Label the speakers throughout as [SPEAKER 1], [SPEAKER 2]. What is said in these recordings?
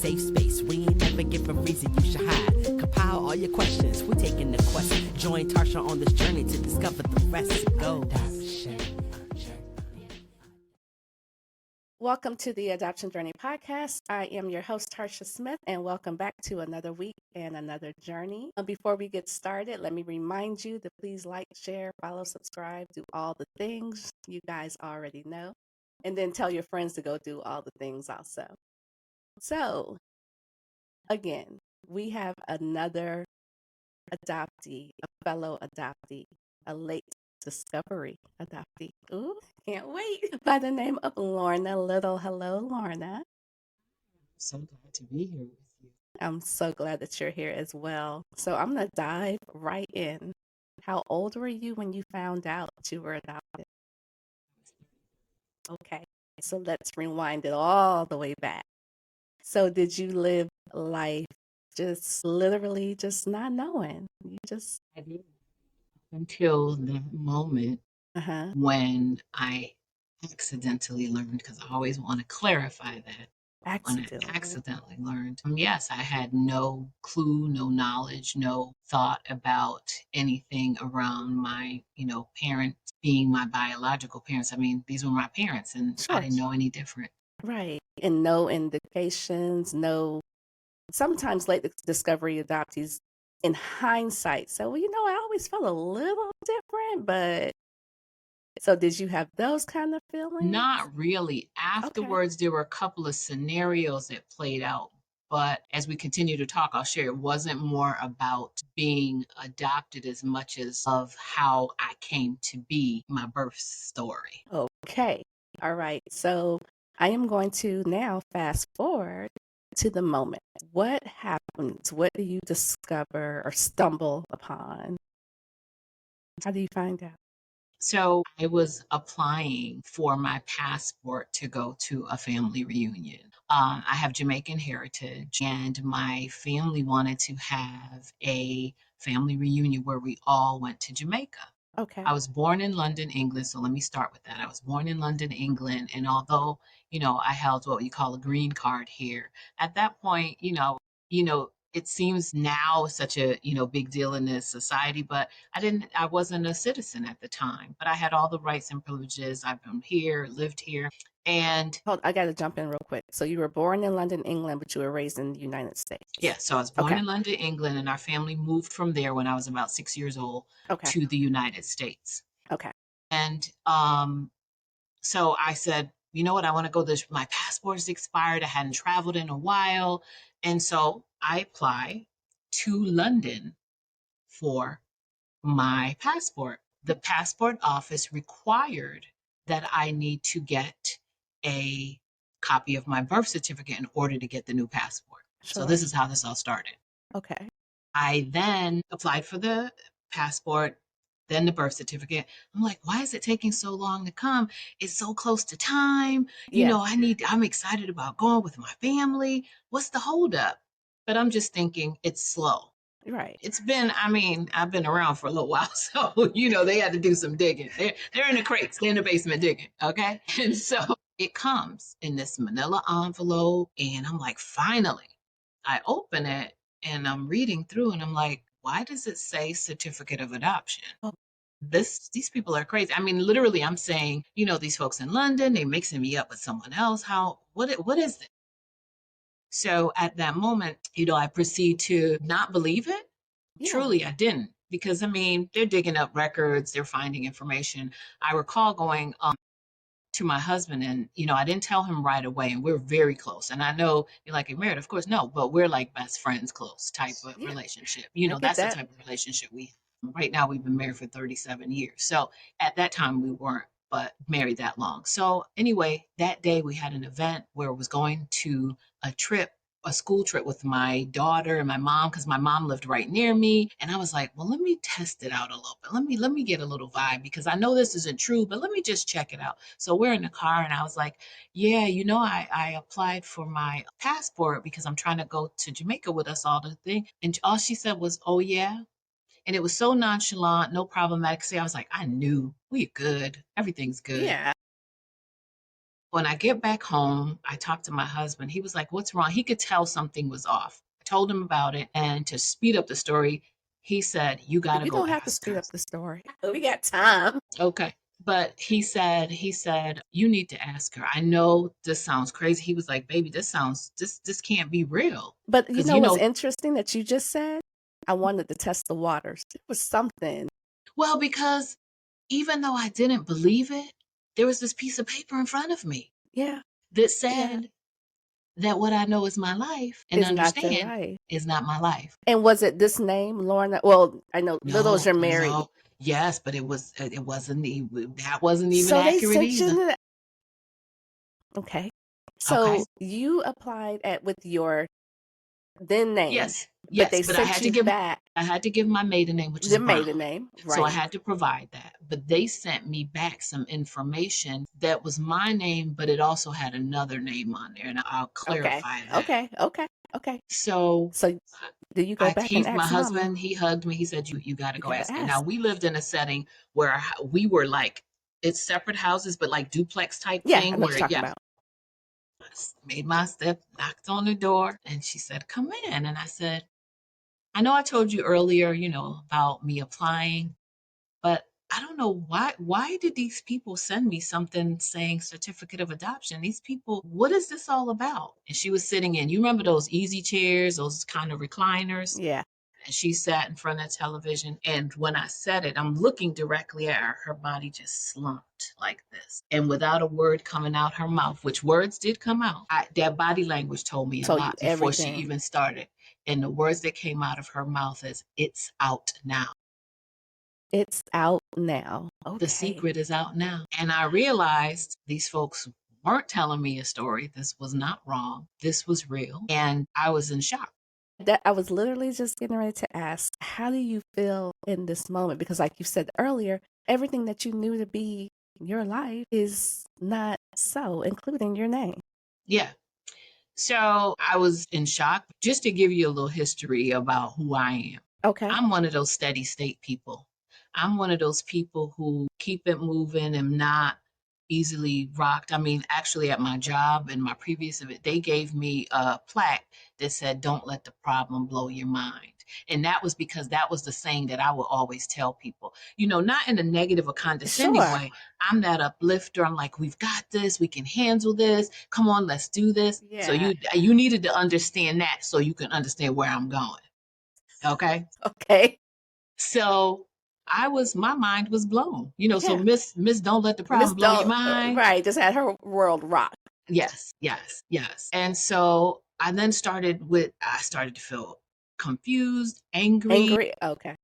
[SPEAKER 1] safe space. We ain't never give a reason you should hide. Compile all your questions, we're taking the quest. Join Tarcia on this journey to discover the rest. Go.
[SPEAKER 2] Welcome to the Adoption Journey Podcast. I am your host, Tarcia Smith, and welcome back to another week and another journey. Before we get started, let me remind you to please like, share, follow, subscribe, do all the things you guys already know, and then tell your friends to go do all the things also. So, again, we have another adoptee, a fellow adoptee, a late discovery adoptee. Ooh, can't wait. By the name of Lorna Little. Hello, Lorna.
[SPEAKER 3] So glad to be here with you.
[SPEAKER 2] I'm so glad that you're here as well. So I'm going to dive right in. How old were you when you found out you were adopted? Okay, so let's rewind it all the way back. So did you live life just literally just not knowing?
[SPEAKER 3] I did until the moment when I accidentally learned, because I always want to clarify that. When I accidentally learned, yes, I had no clue, no knowledge, no thought about anything around my, parents being my biological parents. I mean, these were my parents, and I didn't know any different.
[SPEAKER 2] Right. And no indications, sometimes late discovery adoptees in hindsight. So, I always felt a little different, but so did you have those kind of feelings?
[SPEAKER 3] Not really. Afterwards, there were a couple of scenarios that played out. But as we continue to talk, I'll share it wasn't more about being adopted as much as of how I came to be, my birth story.
[SPEAKER 2] Okay. All right. So I am going to now fast forward to the moment. What happens? What do you discover or stumble upon? How do you find out?
[SPEAKER 3] So I was applying for my passport to go to a family reunion. I have Jamaican heritage, and my family wanted to have a family reunion where we all went to Jamaica.
[SPEAKER 2] Okay.
[SPEAKER 3] I was born in London, England, so let me start with that. I was born in London, England, and although, I held what you call a green card here, at that point, it seems now such a, big deal in this society, but I wasn't a citizen at the time, but I had all the rights and privileges. I've been here, lived here. And
[SPEAKER 2] I got to jump in real quick. So you were born in London, England, but you were raised in the United States.
[SPEAKER 3] Yeah, so I was born in London, England, and our family moved from there when I was about 6 years old to the United States.
[SPEAKER 2] Okay.
[SPEAKER 3] And so I said, you know what, I want to go this, my passport is expired. I hadn't traveled in a while. And so I apply to London for my passport. The passport office required that I need to get a copy of my birth certificate in order to get the new passport. Sure. So this is how this all started.
[SPEAKER 2] Okay. I
[SPEAKER 3] then applied for the passport, then the birth certificate. I'm like, why is it taking so long to come? It's so close to time. I'm excited about going with my family. What's the holdup? But I'm just thinking it's slow.
[SPEAKER 2] Right.
[SPEAKER 3] It's been, I've been around for a little while, so, they had to do some digging. They're in the crates, they're in the basement digging, okay? And so it comes in this manila envelope, and I'm like, finally. I open it, and I'm reading through, and I'm like, why does it say certificate of adoption? Oh. These people are crazy. Literally, I'm saying, these folks in London, they're mixing me up with someone else. What is it? So at that moment, I proceed to not believe it. Yeah. Truly, I didn't, because they're digging up records, they're finding information. I recall going to my husband, and I didn't tell him right away, and we're very close. And I know you're like, you're married, of course, no, but we're like best friends, close type of relationship. That's the type of relationship we have. Right now, we've been married for 37 years. So at that time, we weren't, but married that long. So anyway, that day we had an event where I was going to a school trip with my daughter and my mom, because my mom lived right near me. And I was like, well, let me test it out a little bit. Let me get a little vibe, because I know this isn't true, but let me just check it out. So we're in the car, and I was like, yeah, I applied for my passport because I'm trying to go to Jamaica with us all the thing. And all she said was, oh yeah. And it was so nonchalant, no problematic. See, I was like, I knew we're good. Everything's good.
[SPEAKER 2] Yeah.
[SPEAKER 3] When I get back home, I talked to my husband. He was like, "What's wrong?" He could tell something was off. I told him about it. And to speed up the story, he said, "You got to
[SPEAKER 2] You
[SPEAKER 3] go
[SPEAKER 2] don't have to
[SPEAKER 3] ask
[SPEAKER 2] speed
[SPEAKER 3] her."
[SPEAKER 2] up the story. We got time.
[SPEAKER 3] Okay. But he said, "You need to ask her. I know this sounds crazy." He was like, "Baby, this can't be real."
[SPEAKER 2] But you
[SPEAKER 3] Because,
[SPEAKER 2] know what's interesting that you just said? I wanted to test the waters. It was something.
[SPEAKER 3] well, because even though I didn't believe it, there was this piece of paper in front of me
[SPEAKER 2] Yeah.
[SPEAKER 3] that
[SPEAKER 2] Yeah.
[SPEAKER 3] said that what I know is my life and
[SPEAKER 2] It's not your
[SPEAKER 3] understand
[SPEAKER 2] life.
[SPEAKER 3] is not my life.
[SPEAKER 2] And was it this name, Lorna? Well, I know Little is
[SPEAKER 3] No,
[SPEAKER 2] you're married.
[SPEAKER 3] no. Yes, but it wasn't that wasn't even
[SPEAKER 2] So they
[SPEAKER 3] accurate
[SPEAKER 2] sent you
[SPEAKER 3] either.
[SPEAKER 2] to okay.
[SPEAKER 3] Okay.
[SPEAKER 2] So you applied with your then name,
[SPEAKER 3] Yes.
[SPEAKER 2] but
[SPEAKER 3] Yes,
[SPEAKER 2] they
[SPEAKER 3] but
[SPEAKER 2] sent you back
[SPEAKER 3] I had to give my maiden name, which is
[SPEAKER 2] the
[SPEAKER 3] Brown.
[SPEAKER 2] maiden name,
[SPEAKER 3] So I
[SPEAKER 2] right?
[SPEAKER 3] had to provide that. But they sent me back some information that was my name, but it also had another name on there, and I'll
[SPEAKER 2] Okay.
[SPEAKER 3] clarify that.
[SPEAKER 2] Okay. Okay. Okay.
[SPEAKER 3] So
[SPEAKER 2] So do you go back and
[SPEAKER 3] my
[SPEAKER 2] ask mama?
[SPEAKER 3] husband, he hugged me. He said, "You got to
[SPEAKER 2] You
[SPEAKER 3] go
[SPEAKER 2] gotta
[SPEAKER 3] ask her." Now
[SPEAKER 2] ask.
[SPEAKER 3] we lived in a setting where we were like, it's separate houses, but like duplex type
[SPEAKER 2] Yeah, I
[SPEAKER 3] thing
[SPEAKER 2] know what
[SPEAKER 3] where,
[SPEAKER 2] you're talking
[SPEAKER 3] yeah,
[SPEAKER 2] about.
[SPEAKER 3] made my step, knocked on the door, and she said, "Come in." And I said, "I know I told you earlier, about me applying, but I don't know why did these people send me something saying certificate of adoption? These people, what is this all about?" And she was sitting in, you remember those easy chairs, those kind of recliners?
[SPEAKER 2] Yeah.
[SPEAKER 3] And she sat in front of the television. And when I said it, I'm looking directly at her. Her body just slumped like this. And without a word coming out her mouth, which words did come out, that body language told me a
[SPEAKER 2] Told you
[SPEAKER 3] lot before she
[SPEAKER 2] everything.
[SPEAKER 3] even started. And the words that came out of her mouth is, "It's out now.
[SPEAKER 2] It's out now.
[SPEAKER 3] The
[SPEAKER 2] Okay.
[SPEAKER 3] secret is out now." And I realized these folks weren't telling me a story. This was not wrong. This was real. And I was in shock.
[SPEAKER 2] That I was literally just getting ready to ask, how do you feel in this moment? Because like you said earlier, everything that you knew to be your life is not so, including your name.
[SPEAKER 3] Yeah. So I was in shock. Just to give you a little history about who I am,
[SPEAKER 2] Okay.
[SPEAKER 3] I'm one of those steady state people. I'm one of those people who keep it moving and not easily rocked. I mean, actually, at my job and my previous event, they gave me a plaque that said, "Don't let the problem blow your mind." And that was because that was the saying that I would always tell people, not in a negative or condescending
[SPEAKER 2] Sure.
[SPEAKER 3] way. I'm that uplifter. I'm like, "We've got this. We can handle this. Come on, let's do this." So
[SPEAKER 2] Yeah.
[SPEAKER 3] you needed to understand that so you can understand where I'm going. Okay.
[SPEAKER 2] Okay.
[SPEAKER 3] So my mind was blown. So
[SPEAKER 2] Yeah.
[SPEAKER 3] Miss Don't Let the
[SPEAKER 2] Miss
[SPEAKER 3] Problem Blow Your
[SPEAKER 2] Don't
[SPEAKER 3] Mind.
[SPEAKER 2] right, just had her world rock.
[SPEAKER 3] Yes, yes, yes. And so I started to feel confused, angry.
[SPEAKER 2] Angry. Okay.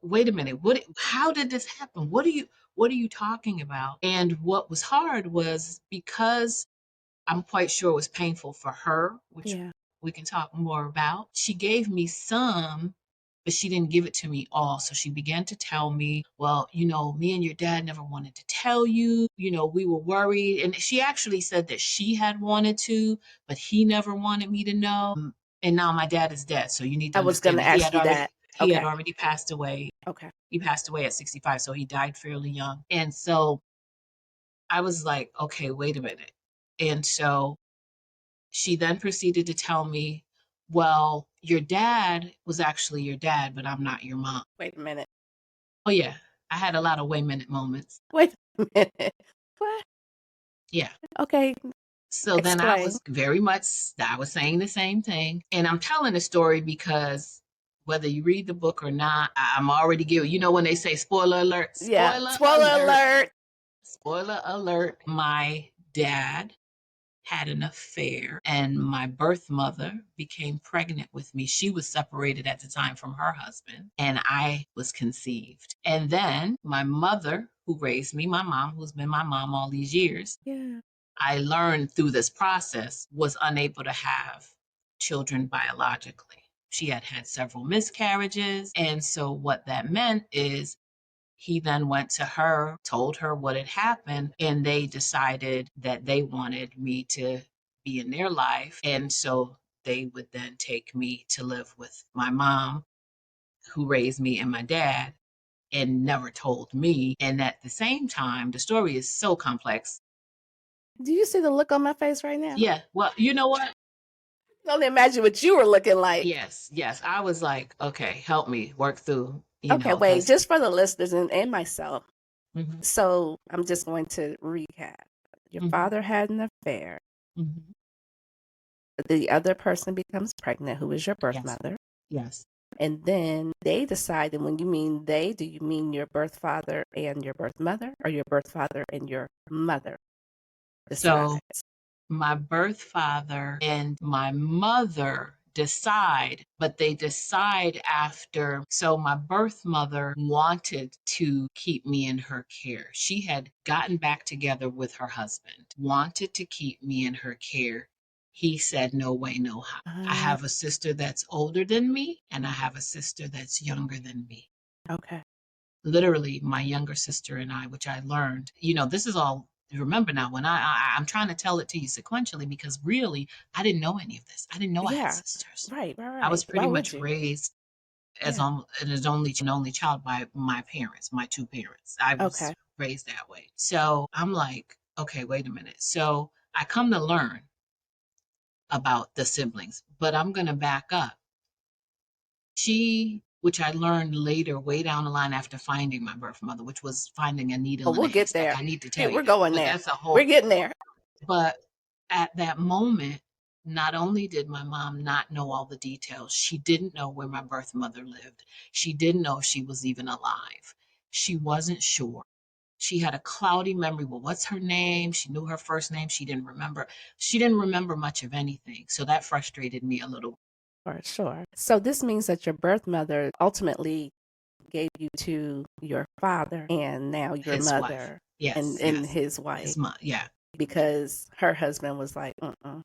[SPEAKER 3] Wait a minute. How did this happen? What are you talking about? And what was hard was because I'm quite sure it was painful for her, which
[SPEAKER 2] Yeah.
[SPEAKER 3] we can talk more about. She gave me some, but she didn't give it to me all. So she began to tell me, "Well, me and your dad never wanted to tell you. We were worried." And she actually said that she had wanted to, but he never wanted me to know. And now my dad is dead. So you need to
[SPEAKER 2] I was
[SPEAKER 3] understand
[SPEAKER 2] gonna
[SPEAKER 3] that
[SPEAKER 2] ask you that.
[SPEAKER 3] he had
[SPEAKER 2] Okay.
[SPEAKER 3] already passed away.
[SPEAKER 2] Okay.
[SPEAKER 3] He passed away at 65. So he died fairly young. And so I was like, okay, wait a minute. And so she then proceeded to tell me, "Well, your dad was actually your dad, but I'm not your mom."
[SPEAKER 2] Wait a minute.
[SPEAKER 3] Oh, yeah. I had a lot of wait a minute moments.
[SPEAKER 2] Wait a minute. What?
[SPEAKER 3] Yeah.
[SPEAKER 2] Okay.
[SPEAKER 3] So then
[SPEAKER 2] Explain.
[SPEAKER 3] I was saying the same thing. And I'm telling the story because whether you read the book or not, I'm already giving, when they say
[SPEAKER 2] Yeah.
[SPEAKER 3] spoiler
[SPEAKER 2] Spoiler
[SPEAKER 3] alert,
[SPEAKER 2] alert.
[SPEAKER 3] spoiler alert. My dad had an affair and my birth mother became pregnant with me. She was separated at the time from her husband and I was conceived. And then my mother, who raised me, my mom, who's been my mom all these years,
[SPEAKER 2] Yeah.
[SPEAKER 3] I learned through this process was unable to have children biologically. She had had several miscarriages. And so what that meant is he then went to her, told her what had happened, and they decided that they wanted me to be in their life. And so they would then take me to live with my mom, who raised me, and my dad, and never told me. And at the same time, the story is so complex.
[SPEAKER 2] Do you see the look on my face right now?
[SPEAKER 3] Yeah. Well, you know what?
[SPEAKER 2] I can only imagine what you were looking like.
[SPEAKER 3] Yes. Yes. I was like, okay, help me work through,
[SPEAKER 2] Okay, wait,
[SPEAKER 3] because.
[SPEAKER 2] just for the listeners and myself.
[SPEAKER 3] Hmm.
[SPEAKER 2] So I'm just going to recap. Your
[SPEAKER 3] Hmm.
[SPEAKER 2] father had an affair.
[SPEAKER 3] Hmm.
[SPEAKER 2] The other person becomes pregnant, who is your birth
[SPEAKER 3] Yes.
[SPEAKER 2] mother.
[SPEAKER 3] Yes.
[SPEAKER 2] And then they decide, and when you mean they, do you mean your birth father and your birth mother, or your birth father and your mother
[SPEAKER 3] So
[SPEAKER 2] decides?
[SPEAKER 3] my birth father and my mother decide, but they decide after. So my birth mother wanted to keep me in her care. She had gotten back together with her husband, wanted to keep me in her care. He said, no way, no how. I have a sister that's older than me, and I have a sister that's younger than me.
[SPEAKER 2] Okay.
[SPEAKER 3] Literally my younger sister and I, which I learned, this is all. Remember now, when I'm trying to tell it to you sequentially, because really I didn't know any of this. I didn't know I had
[SPEAKER 2] Yeah.
[SPEAKER 3] sisters.
[SPEAKER 2] Right.
[SPEAKER 3] I was
[SPEAKER 2] Why
[SPEAKER 3] pretty
[SPEAKER 2] would
[SPEAKER 3] much
[SPEAKER 2] you?
[SPEAKER 3] raised as
[SPEAKER 2] Yeah.
[SPEAKER 3] an only child by my parents, my two parents. I was
[SPEAKER 2] Okay.
[SPEAKER 3] raised that way. So I'm like, okay, wait a minute. So I come to learn about the siblings, but I'm going to back up. Which I learned later, way down the line after finding my birth mother, which was finding a
[SPEAKER 2] Oh,
[SPEAKER 3] needle in a
[SPEAKER 2] we'll get
[SPEAKER 3] haystack.
[SPEAKER 2] there.
[SPEAKER 3] I need to tell you
[SPEAKER 2] We're
[SPEAKER 3] that,
[SPEAKER 2] going
[SPEAKER 3] but
[SPEAKER 2] there.
[SPEAKER 3] that's a
[SPEAKER 2] We're
[SPEAKER 3] whole.
[SPEAKER 2] getting there.
[SPEAKER 3] But at that moment, not only did my mom not know all the details, she didn't know where my birth mother lived. She didn't know if she was even alive. She wasn't sure. She had a cloudy memory. Well, what's her name? She knew her first name. She didn't remember. She didn't remember much of anything. So that frustrated me a little.
[SPEAKER 2] For sure. So this means that your birth mother ultimately gave you to your father and now your
[SPEAKER 3] His wife.
[SPEAKER 2] mother
[SPEAKER 3] Yes,
[SPEAKER 2] and
[SPEAKER 3] yes.
[SPEAKER 2] his wife,
[SPEAKER 3] His mom. Yeah.
[SPEAKER 2] because her husband was like,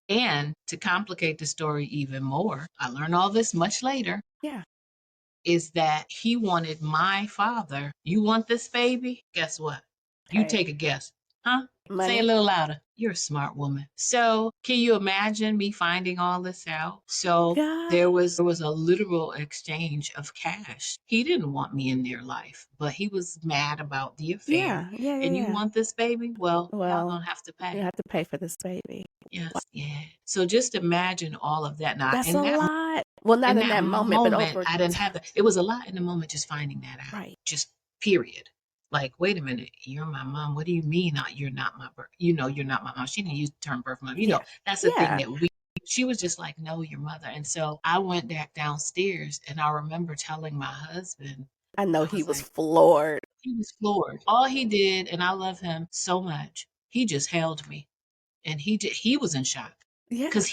[SPEAKER 3] And to complicate the story even more, I learned all this much later,
[SPEAKER 2] yeah,
[SPEAKER 3] is that he wanted my father. You want this baby? Guess what? You
[SPEAKER 2] okay,
[SPEAKER 3] take a guess. Huh? Say it a
[SPEAKER 2] money.
[SPEAKER 3] little louder. You're a smart woman. So, can you imagine me finding all this out? So,
[SPEAKER 2] God.
[SPEAKER 3] there was a literal exchange of cash. He didn't want me in their life, but he was mad about the affair. And you
[SPEAKER 2] Yeah.
[SPEAKER 3] want this baby? Well, y'all
[SPEAKER 2] Well,
[SPEAKER 3] gonna have to
[SPEAKER 2] you
[SPEAKER 3] pay.
[SPEAKER 2] have to pay for this baby. Wow.
[SPEAKER 3] Yes, yeah. So just imagine all of that. Now,
[SPEAKER 2] That's a lot. Well, not
[SPEAKER 3] in
[SPEAKER 2] in
[SPEAKER 3] that
[SPEAKER 2] that moment, but
[SPEAKER 3] moment,
[SPEAKER 2] over
[SPEAKER 3] I didn't
[SPEAKER 2] time.
[SPEAKER 3] have that. It was a lot in the moment just finding that out.
[SPEAKER 2] Right.
[SPEAKER 3] Just period. Like, wait a minute, you're my mom. What do you mean you're not my birth? You're not my mom. She didn't use the term birth mom.
[SPEAKER 2] Yeah.
[SPEAKER 3] That's the thing
[SPEAKER 2] Yeah.
[SPEAKER 3] that she was just like, no, your mother. And so I went back downstairs and I remember telling my husband,
[SPEAKER 2] I know
[SPEAKER 3] I
[SPEAKER 2] he
[SPEAKER 3] was
[SPEAKER 2] was
[SPEAKER 3] like,
[SPEAKER 2] floored.
[SPEAKER 3] he was floored. All he did, and I love him so much, he just held me and he was in shock
[SPEAKER 2] Yeah.
[SPEAKER 3] because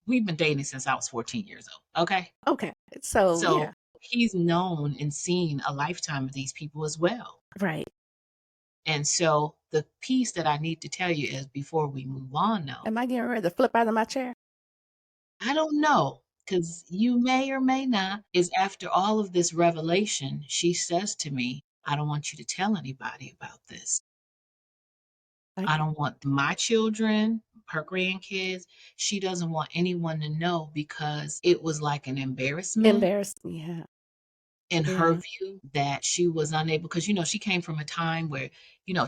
[SPEAKER 3] we've been dating since I was 14 years old. Okay.
[SPEAKER 2] Okay. So,
[SPEAKER 3] So
[SPEAKER 2] yeah.
[SPEAKER 3] he's known and seen a lifetime of these people as well.
[SPEAKER 2] Right.
[SPEAKER 3] And so the piece that I need to tell you is, before we move on now,
[SPEAKER 2] Am I getting ready to flip out of my chair?
[SPEAKER 3] I don't know, because you may or may not, is after all of this revelation, she says to me, I don't want you to tell anybody about this. I
[SPEAKER 2] Like,
[SPEAKER 3] don't want my children, her grandkids. She doesn't want anyone to know, because it was like an embarrassment
[SPEAKER 2] embarrassed. Yeah.
[SPEAKER 3] in her
[SPEAKER 2] Yeah.
[SPEAKER 3] view, that she was unable, because she came from a time where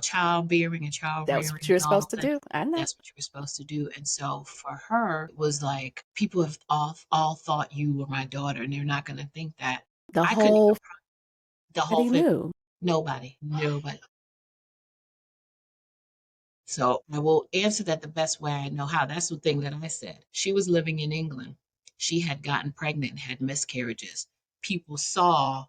[SPEAKER 3] childbearing and child
[SPEAKER 2] That was
[SPEAKER 3] rearing
[SPEAKER 2] what you were
[SPEAKER 3] and all
[SPEAKER 2] supposed
[SPEAKER 3] those
[SPEAKER 2] to
[SPEAKER 3] things,
[SPEAKER 2] do. I know.
[SPEAKER 3] that's what you were supposed to do. And so for her, it was like, people have all thought you were my daughter, and they're not going to think that.
[SPEAKER 2] The
[SPEAKER 3] I couldn't
[SPEAKER 2] whole
[SPEAKER 3] even, the
[SPEAKER 2] that
[SPEAKER 3] whole
[SPEAKER 2] he
[SPEAKER 3] thing.
[SPEAKER 2] knew.
[SPEAKER 3] Nobody. So I will answer that the best way I know how. That's the thing that I said. She was living in England. She had gotten pregnant and had miscarriages. People saw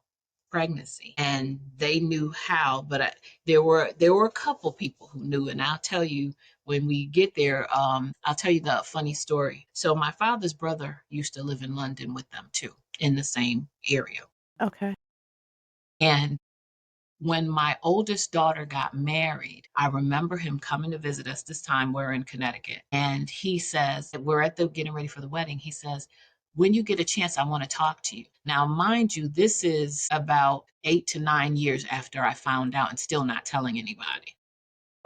[SPEAKER 3] pregnancy and they knew how, but there were a couple people who knew, and I'll tell you when we get there. I'll tell you the funny story. So my father's brother used to live in London with them too, in the same area,
[SPEAKER 2] Okay.
[SPEAKER 3] and when my oldest daughter got married, I remember him coming to visit us. This time we're in Connecticut. And he says, we're at the getting ready for the wedding. He says, when you get a chance, I want to talk to you. Now, mind you, this is about 8 to 9 years after I found out and still not telling anybody.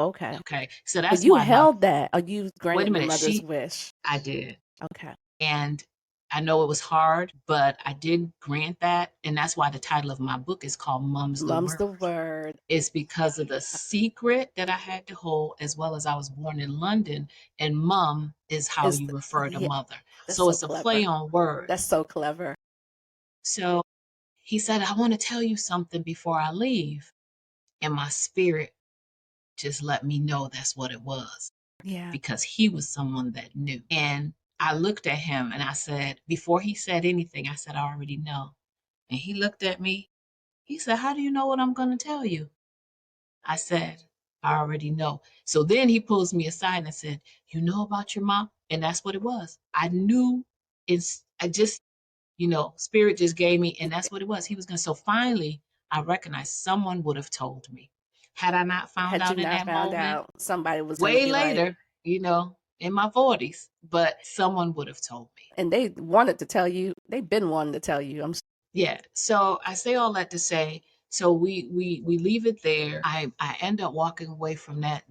[SPEAKER 2] Okay.
[SPEAKER 3] Okay. So
[SPEAKER 2] But
[SPEAKER 3] that's
[SPEAKER 2] you
[SPEAKER 3] why
[SPEAKER 2] held that, or you
[SPEAKER 3] wait a
[SPEAKER 2] granted your
[SPEAKER 3] minute,
[SPEAKER 2] mother's wish.
[SPEAKER 3] I did.
[SPEAKER 2] Okay.
[SPEAKER 3] And I know it was hard, but I did grant that. And that's why the title of my book is called Mum's the
[SPEAKER 2] Mum's
[SPEAKER 3] Word.
[SPEAKER 2] the word.
[SPEAKER 3] It's because of the secret that I had to hold, as well as I was born in London, and mum is how
[SPEAKER 2] Is
[SPEAKER 3] you refer to
[SPEAKER 2] yeah,
[SPEAKER 3] mother.
[SPEAKER 2] that's
[SPEAKER 3] So
[SPEAKER 2] so
[SPEAKER 3] it's a play
[SPEAKER 2] clever.
[SPEAKER 3] on words.
[SPEAKER 2] That's so clever.
[SPEAKER 3] So he said, I want to tell you something before I leave. And my spirit just let me know that's what it was,
[SPEAKER 2] Yeah.
[SPEAKER 3] because he was someone that knew. And I looked at him and I said, before he said anything, I said, I already know. And he looked at me. He said, how do you know what I'm going to tell you? I said, I already know. So then he pulls me aside and said, you know about your mom? And that's what it was. I knew I just, spirit just gave me, and that's what it was. He was going to. So finally, I recognized someone would have told me. Had I not found
[SPEAKER 2] Had you
[SPEAKER 3] out in
[SPEAKER 2] not
[SPEAKER 3] that
[SPEAKER 2] found
[SPEAKER 3] moment,
[SPEAKER 2] out, somebody was going to
[SPEAKER 3] way
[SPEAKER 2] be like,
[SPEAKER 3] later, in my 40s, but someone would have told me.
[SPEAKER 2] and they wanted to tell you, they've been wanting to tell you.
[SPEAKER 3] Yeah. So I say all that to say, so we leave it there. I end up walking away from that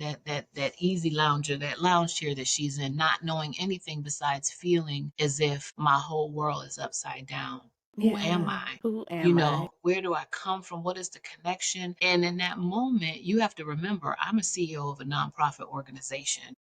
[SPEAKER 3] easy lounger, that lounge chair that she's in, not knowing anything besides feeling as if my whole world is upside down. Who am
[SPEAKER 2] Yeah,
[SPEAKER 3] I?
[SPEAKER 2] who am I?
[SPEAKER 3] Where do I come from? What is the connection? And in that moment, you have to remember, I'm a CEO of a nonprofit organization,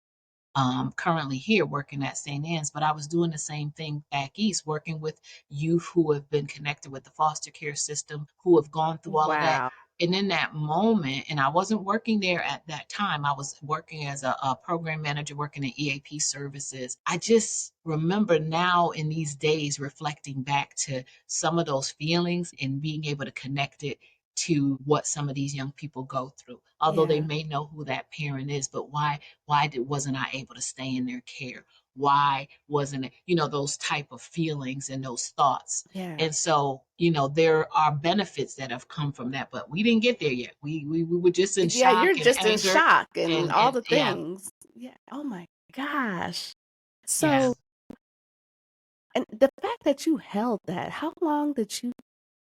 [SPEAKER 3] currently here working at St. Anne's, but I was doing the same thing back east, working with youth who have been connected with the foster care system, who have gone through all of that.
[SPEAKER 2] Wow.
[SPEAKER 3] And in that moment, and I wasn't working there at that time, I was working as a program manager, working in EAP services. I just remember now in these days reflecting back to some of those feelings and being able to connect it to what some of these young people go through. Although they
[SPEAKER 2] Yeah.
[SPEAKER 3] may know who that parent is, but wasn't I able to stay in their care? Why wasn't it, those type of feelings and those thoughts?
[SPEAKER 2] Yeah.
[SPEAKER 3] And so, there are benefits that have come from that, but we didn't get there yet. We were just in
[SPEAKER 2] Yeah, you're
[SPEAKER 3] shock and
[SPEAKER 2] just in
[SPEAKER 3] anger
[SPEAKER 2] shock and all
[SPEAKER 3] and
[SPEAKER 2] the
[SPEAKER 3] yeah,
[SPEAKER 2] things. Yeah. Oh my gosh.
[SPEAKER 3] yeah.
[SPEAKER 2] So, and the fact that you held that, how long did you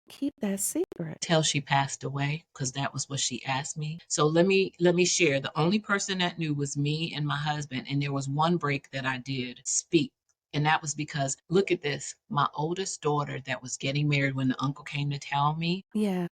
[SPEAKER 2] keep that secret?
[SPEAKER 3] Till she passed away, because that was what she asked me. So let me share. The only person that knew was me and my husband, and there was one break that I did speak. And that was because, look at this, my oldest daughter that was getting married when the uncle came to tell me,
[SPEAKER 2] Yeah.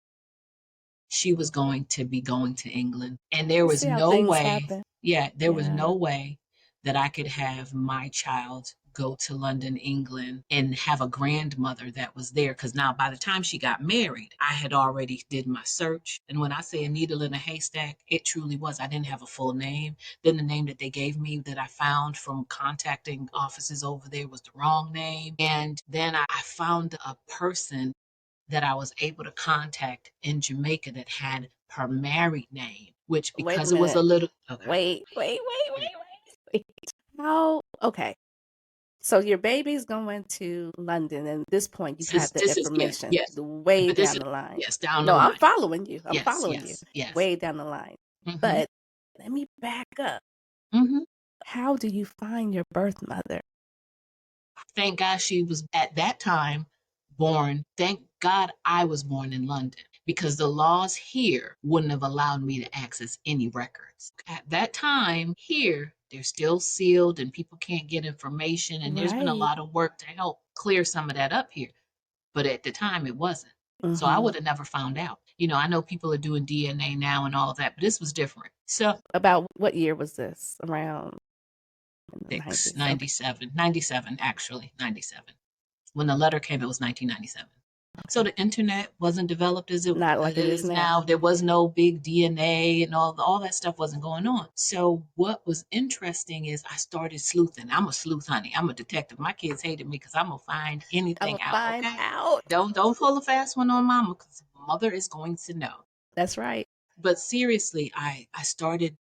[SPEAKER 3] she was going to be going to England. And there
[SPEAKER 2] You
[SPEAKER 3] was
[SPEAKER 2] see how
[SPEAKER 3] no
[SPEAKER 2] things
[SPEAKER 3] way,
[SPEAKER 2] happen?
[SPEAKER 3] yeah, there was
[SPEAKER 2] Yeah.
[SPEAKER 3] no way that I could have my child go to London, England, and have a grandmother that was there. Because now by the time she got married, I had already did my search. And when I say a needle in a haystack, it truly was. I didn't have a full name. Then the name that they gave me that I found from contacting offices over there was the wrong name. And then I found a person that I was able to contact in Jamaica that had her married name, which
[SPEAKER 2] Wait a
[SPEAKER 3] because it was a
[SPEAKER 2] minute.
[SPEAKER 3] little okay.
[SPEAKER 2] Wait. How? Okay. So your baby's going to London, and at this point, you've had the
[SPEAKER 3] This is yes,
[SPEAKER 2] information
[SPEAKER 3] yes.
[SPEAKER 2] way
[SPEAKER 3] But this
[SPEAKER 2] down
[SPEAKER 3] is
[SPEAKER 2] the line.
[SPEAKER 3] yes, down the
[SPEAKER 2] No, I'm
[SPEAKER 3] line.
[SPEAKER 2] following you. I'm
[SPEAKER 3] Yes,
[SPEAKER 2] following you
[SPEAKER 3] yes, yes.
[SPEAKER 2] way down the line.
[SPEAKER 3] Hmm.
[SPEAKER 2] But let me back up.
[SPEAKER 3] Hmm.
[SPEAKER 2] How do you find your birth mother?
[SPEAKER 3] Thank God she was at that time born. Thank God I was born in London, because the laws here wouldn't have allowed me to access any records. At that time here, they're still sealed and people can't get information. And there's been a
[SPEAKER 2] Right.
[SPEAKER 3] lot of work to help clear some of that up here. But at the time, it wasn't. So I
[SPEAKER 2] Mm-hmm.
[SPEAKER 3] would have never found out. I know people are doing DNA now and all of that, but this was different. So
[SPEAKER 2] About what year was this? Around in the
[SPEAKER 3] 6,
[SPEAKER 2] 90s. Okay.
[SPEAKER 3] 97, 97, actually, 97. When the letter came, it was 1997. So
[SPEAKER 2] Okay.
[SPEAKER 3] the internet wasn't developed as it
[SPEAKER 2] Not like it is
[SPEAKER 3] is
[SPEAKER 2] now.
[SPEAKER 3] now. There was no big DNA and all that stuff wasn't going on. So what was interesting is I started sleuthing. I'm a sleuth, honey. I'm a detective. My kids hated me because I'm gonna find
[SPEAKER 2] I'm
[SPEAKER 3] anything
[SPEAKER 2] gonna
[SPEAKER 3] out.
[SPEAKER 2] find
[SPEAKER 3] Okay,
[SPEAKER 2] out.
[SPEAKER 3] don't pull a fast one on mama, because mother is going to know.
[SPEAKER 2] That's right.
[SPEAKER 3] But seriously, I started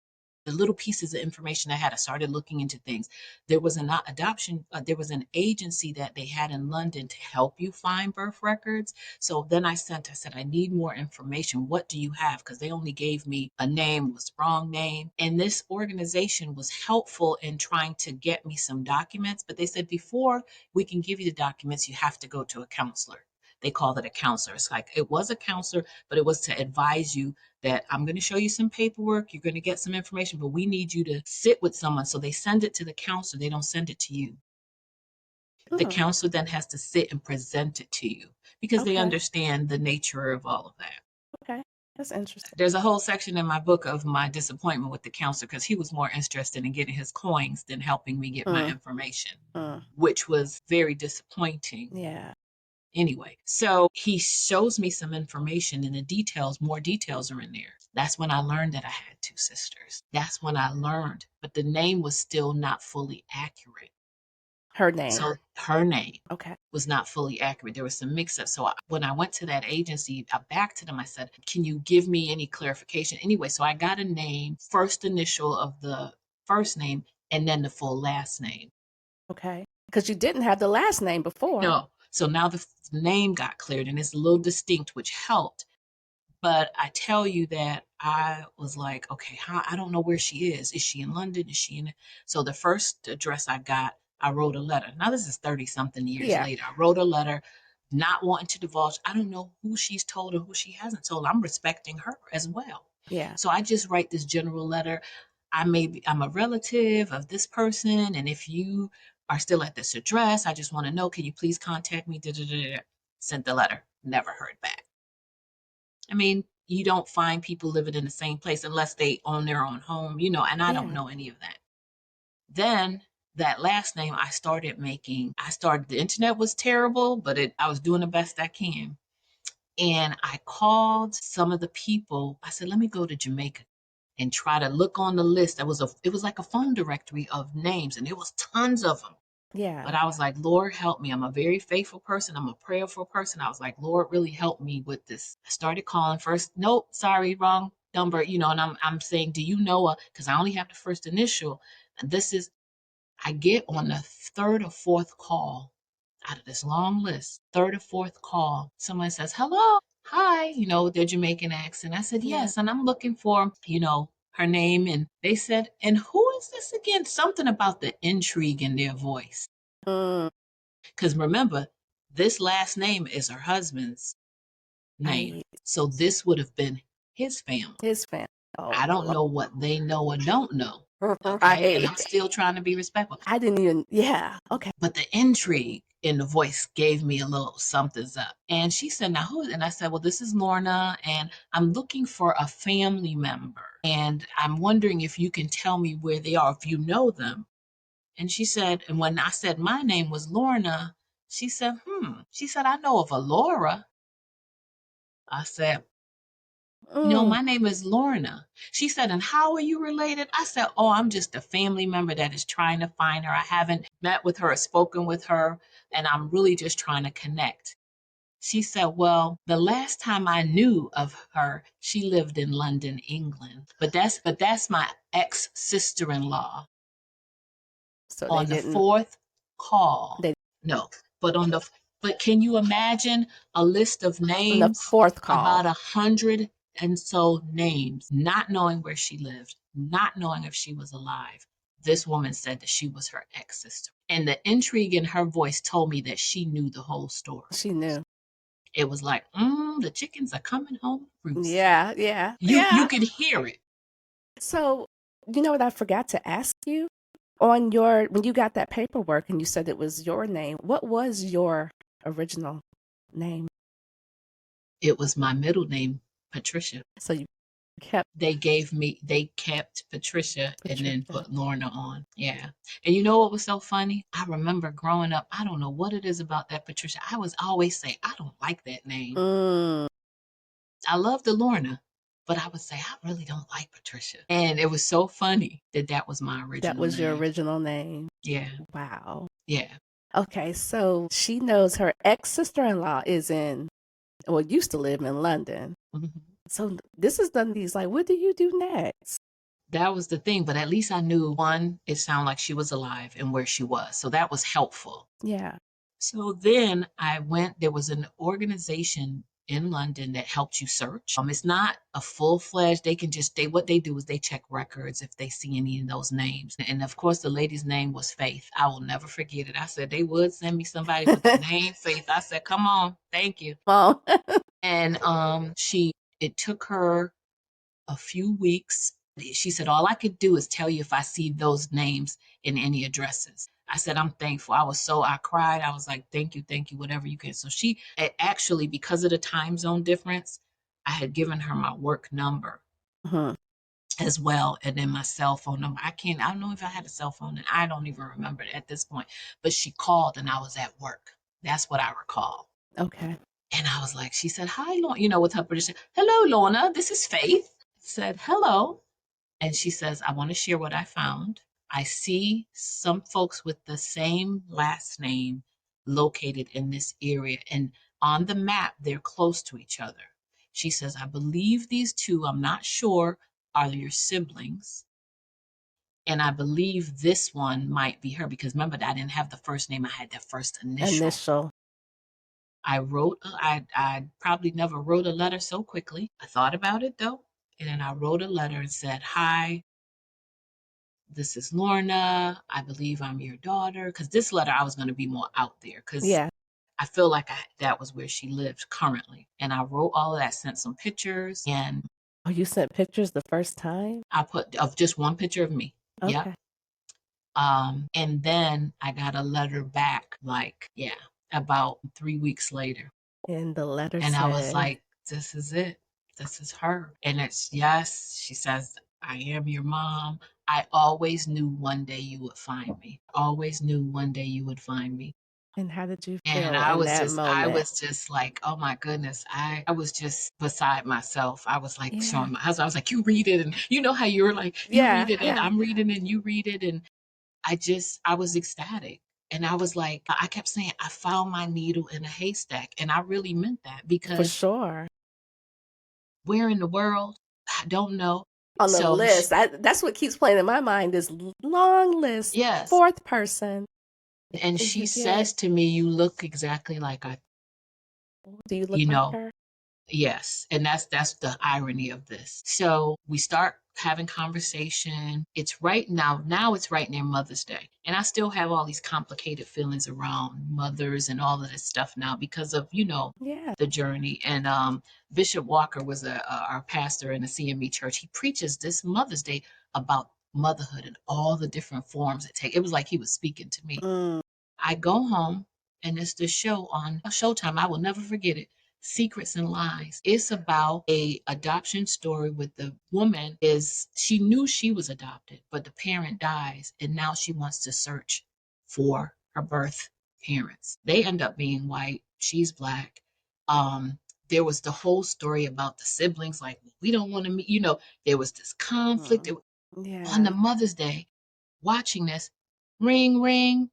[SPEAKER 3] the little pieces of information I had. I started looking into things. There was an adoption, there was an agency that they had in London to help you find birth records. So then I said, I need more information. What do you have? Because they only gave me a name, was the wrong name. And this organization was helpful in trying to get me some documents. But they said, before we can give you the documents, you have to go to a counselor. They called it a counselor. It's like it was a counselor, but it was to advise you that I'm going to show you some paperwork. You're going to get some information, but we need you to sit with someone. So they send it to the counselor. They don't send it to you. The counselor then has to sit and present it to you because they understand the nature of all of that.
[SPEAKER 2] Okay. That's interesting.
[SPEAKER 3] There's a whole section in my book of my disappointment with the counselor because he was more interested in getting his coins than helping me get my information, which was very disappointing.
[SPEAKER 2] Yeah.
[SPEAKER 3] Anyway, so he shows me some information and more details are in there. That's when I learned that I had two sisters. That's when I learned, but the name was still not fully accurate.
[SPEAKER 2] Her name.
[SPEAKER 3] So her name
[SPEAKER 2] Okay.
[SPEAKER 3] was not fully accurate. There was some mix up. So when I went to that agency, I back to them. I said, can you give me any clarification? Anyway, so I got a name, first initial of the first name, and then the full last name.
[SPEAKER 2] Okay. Because you didn't have the last name before.
[SPEAKER 3] No. So now the name got cleared and it's a little distinct, which helped. But I tell you that I was like, okay, I don't know where she is. Is she in London? Is she in? So the first address I got, I wrote a letter. Now this is 30 something years later. I wrote a letter, not wanting to divulge. I don't know who she's told or who she hasn't told. I'm respecting her as well.
[SPEAKER 2] Yeah.
[SPEAKER 3] So I just write this general letter. I'm a relative of this person, and if you are still at this address, I just want to know, can you please contact me? Sent the letter, never heard back. I mean, you don't find people living in the same place unless they own their own home, and I don't know any of that. Then that last name the internet was terrible, but I was doing the best I can. And I called some of the people. I said, let me go to Jamaica and try to look on the list. It was like a phone directory of names, and there was tons of them.
[SPEAKER 2] Yeah.
[SPEAKER 3] But I was like, Lord, help me. I'm a very faithful person. I'm a prayerful person. I was like, Lord, really help me with this. I started calling first. Nope, sorry, wrong number. And I'm saying, do you know because I only have the first initial. And I get on the third or fourth call out of this long list, third or fourth call. Someone says, hello, hi, their Jamaican accent. I said, yes. And I'm looking for, her name. And they said, and who is this again? Something about the intrigue in their voice. Because remember, this last name is her husband's name. So this would have been his family.
[SPEAKER 2] His family. Oh,
[SPEAKER 3] I don't know what they know or don't know. Okay.
[SPEAKER 2] Right.
[SPEAKER 3] And I'm still trying to be respectful.
[SPEAKER 2] I didn't even, okay.
[SPEAKER 3] But the intrigue in the voice gave me a little something's up. And she said, now who? And I said, well, this is Lorna, and I'm looking for a family member. And I'm wondering if you can tell me where they are, if you know them. And she said, and when I said my name was Lorna, she said, She said, I know of a Laura. I said, no, my name is Lorna. She said, and how are you related? I said, oh, I'm just a family member that is trying to find her. I haven't met with her or spoken with her, and I'm really just trying to connect. She said, well, the last time I knew of her, she lived in London, England. But that's my ex-sister-in-law.
[SPEAKER 2] So
[SPEAKER 3] on the fourth call. No, but can you imagine a list of names?
[SPEAKER 2] On the fourth call.
[SPEAKER 3] About 100 and so names, not knowing where she lived, not knowing if she was alive. This woman said that she was her ex-sister. And the intrigue in her voice told me that she knew the whole story.
[SPEAKER 2] She knew.
[SPEAKER 3] It was like, the chickens are coming home to roost.
[SPEAKER 2] Yeah.
[SPEAKER 3] You could hear it.
[SPEAKER 2] So, you know what I forgot to ask you? When you got that paperwork and you said it was your name, what was your original name?
[SPEAKER 3] It was my middle name, Patricia.
[SPEAKER 2] So you kept...
[SPEAKER 3] They kept Patricia and then put Lorna on. Yeah. And you know what was so funny? I remember growing up, I don't know what it is about that Patricia. I was always say, I don't like that name. I love the Lorna, but I would say, I really don't like Patricia. And it was so funny that was my original name.
[SPEAKER 2] That was your original name?
[SPEAKER 3] Yeah.
[SPEAKER 2] Wow.
[SPEAKER 3] Yeah.
[SPEAKER 2] Okay, so she knows her ex-sister-in-law used to live in London. Mm-hmm. So this is Dundee's like, what do you do next?
[SPEAKER 3] That was the thing, but at least I knew, one, it sounded like she was alive and where she was. So that was helpful.
[SPEAKER 2] Yeah.
[SPEAKER 3] So then there was an organization in London that helped you search. It's not a full-fledged, what they do is they check records if they see any of those names. And of course, the lady's name was Faith. I will never forget it. I said, they would send me somebody with the name Faith. I said, come on, thank you.
[SPEAKER 2] Oh.
[SPEAKER 3] And it took her a few weeks. She said, all I could do is tell you if I see those names in any addresses. I said, I'm thankful. I cried. I was like, thank you, whatever you can. So actually, because of the time zone difference, I had given her my work number
[SPEAKER 2] Mhm.
[SPEAKER 3] as well, and then my cell phone number. I don't know if I had a cell phone, and I don't even remember it at this point. But she called, and I was at work. That's what I recall.
[SPEAKER 2] Okay.
[SPEAKER 3] And I was like, she said, hi, Lorna, with her British, hello, Lorna, this is Faith. I said, hello. And she says, I want to share what I found. I see some folks with the same last name located in this area. And on the map, they're close to each other. She says, I believe these two, I'm not sure, are your siblings. And I believe this one might be her because remember, I didn't have the first name, I had that first initial. I probably never wrote a letter so quickly. I thought about it though. And then I wrote a letter and said, hi, this is Lorna. I believe I'm your daughter. Because this letter, I was going to be more out there because
[SPEAKER 2] Yeah.
[SPEAKER 3] I feel like that was where she lived currently. And I wrote all of that, sent some pictures, and
[SPEAKER 2] Oh, you sent pictures the first time?
[SPEAKER 3] I put of just one picture of me.
[SPEAKER 2] Okay.
[SPEAKER 3] Yep. And then I got a letter back, about 3 weeks later.
[SPEAKER 2] And the letter
[SPEAKER 3] And
[SPEAKER 2] said,
[SPEAKER 3] I was like, this is it. This is her. And it's, yes, she says, I am your mom. I always knew one day you would find me. Always knew one day you would find me.
[SPEAKER 2] and how did you
[SPEAKER 3] And
[SPEAKER 2] feel in that moment?
[SPEAKER 3] I was just like, oh my goodness. I was just beside myself. I was like showing my husband, I was like, you read it. And you know how you're like, you read it and I'm reading and you read it. And I was ecstatic. And I was like, I kept saying, I found my needle in a haystack. And I really meant that
[SPEAKER 2] For
[SPEAKER 3] because
[SPEAKER 2] sure.
[SPEAKER 3] where in the world? I don't know.
[SPEAKER 2] On the
[SPEAKER 3] So
[SPEAKER 2] list, that's what keeps playing in my mind, this long list.
[SPEAKER 3] yes.
[SPEAKER 2] Fourth person.
[SPEAKER 3] And she says to me, you look exactly like
[SPEAKER 2] Do you look like her?
[SPEAKER 3] Yes. And that's the irony of this. So we start having conversation. It's right now it's right near Mother's Day. And I still have all these complicated feelings around mothers and all of this stuff now because of, the journey. And Bishop Walker was our pastor in the CME church. He preaches this Mother's Day about motherhood and all the different forms it takes. It was like he was speaking to me. I go home and it's the show on Showtime. I will never forget it. Secrets and Lies. It's about a adoption story with the woman she knew she was adopted, but the parent dies and now she wants to search for her birth parents. They end up being white. She's black. There was the whole story about the siblings, like we don't want to meet, there was this conflict. On the Mother's Day, watching this, ring, ring,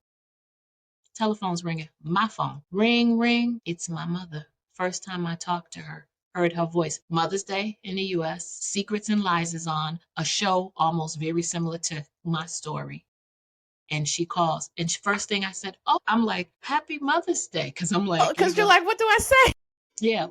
[SPEAKER 3] telephone's ringing. My phone. Ring, ring. It's my mother. First time I talked to her, heard her voice. Mother's Day in the US. Secrets and Lies is on. A show almost very similar to my story. And she calls. And first thing I said, I'm like, Happy Mother's Day. Because I'm like,
[SPEAKER 2] because you're like, what do I say?
[SPEAKER 3] Yeah.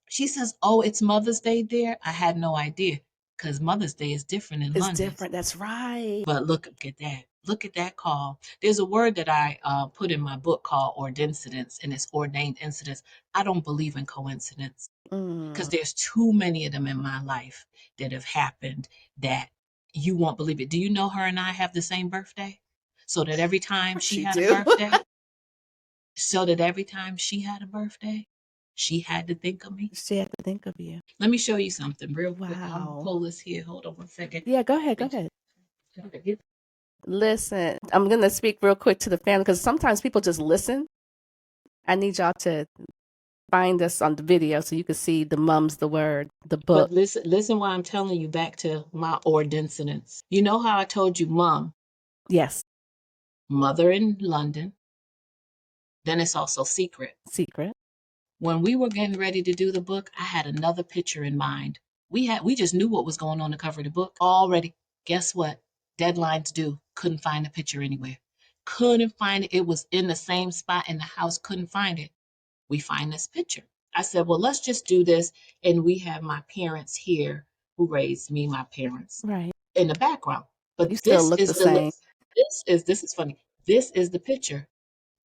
[SPEAKER 3] She says, it's Mother's Day there. I had no idea. Because Mother's Day is different in London.
[SPEAKER 2] It's different. That's right.
[SPEAKER 3] But look at that. Look at that call. There's a word that I put in my book called ordincidence, and it's ordained incidents. I don't believe in coincidence because there's too many of them in my life that have happened that you won't believe it. Do you know her and I have the same birthday? So that every time she had a birthday, she had to think of me.
[SPEAKER 2] She had to think of you.
[SPEAKER 3] Let me show you something real quick. I'll pull this here. Hold on 1 second.
[SPEAKER 2] Yeah, go ahead. Listen, I'm going to speak real quick to the family because sometimes people just listen. I need y'all to find this on the video so you can see the Mum's the Word, the book.
[SPEAKER 3] But listen why I'm telling you back to my ordincidence. You know how I told you mom?
[SPEAKER 2] Yes.
[SPEAKER 3] Mother in London. Then it's also secret. When we were getting ready to do the book, I had another picture in mind. We just knew what was going on the cover of the book already. Guess what? Deadlines due. Couldn't find the picture anywhere. Couldn't find it. It was in the same spot in the house. Couldn't find it. We find this picture. I said, well, let's just do this. And we have my parents here who raised me, my parents,
[SPEAKER 2] right,
[SPEAKER 3] in the background. But
[SPEAKER 2] you still look the same.
[SPEAKER 3] This is funny. This is the picture.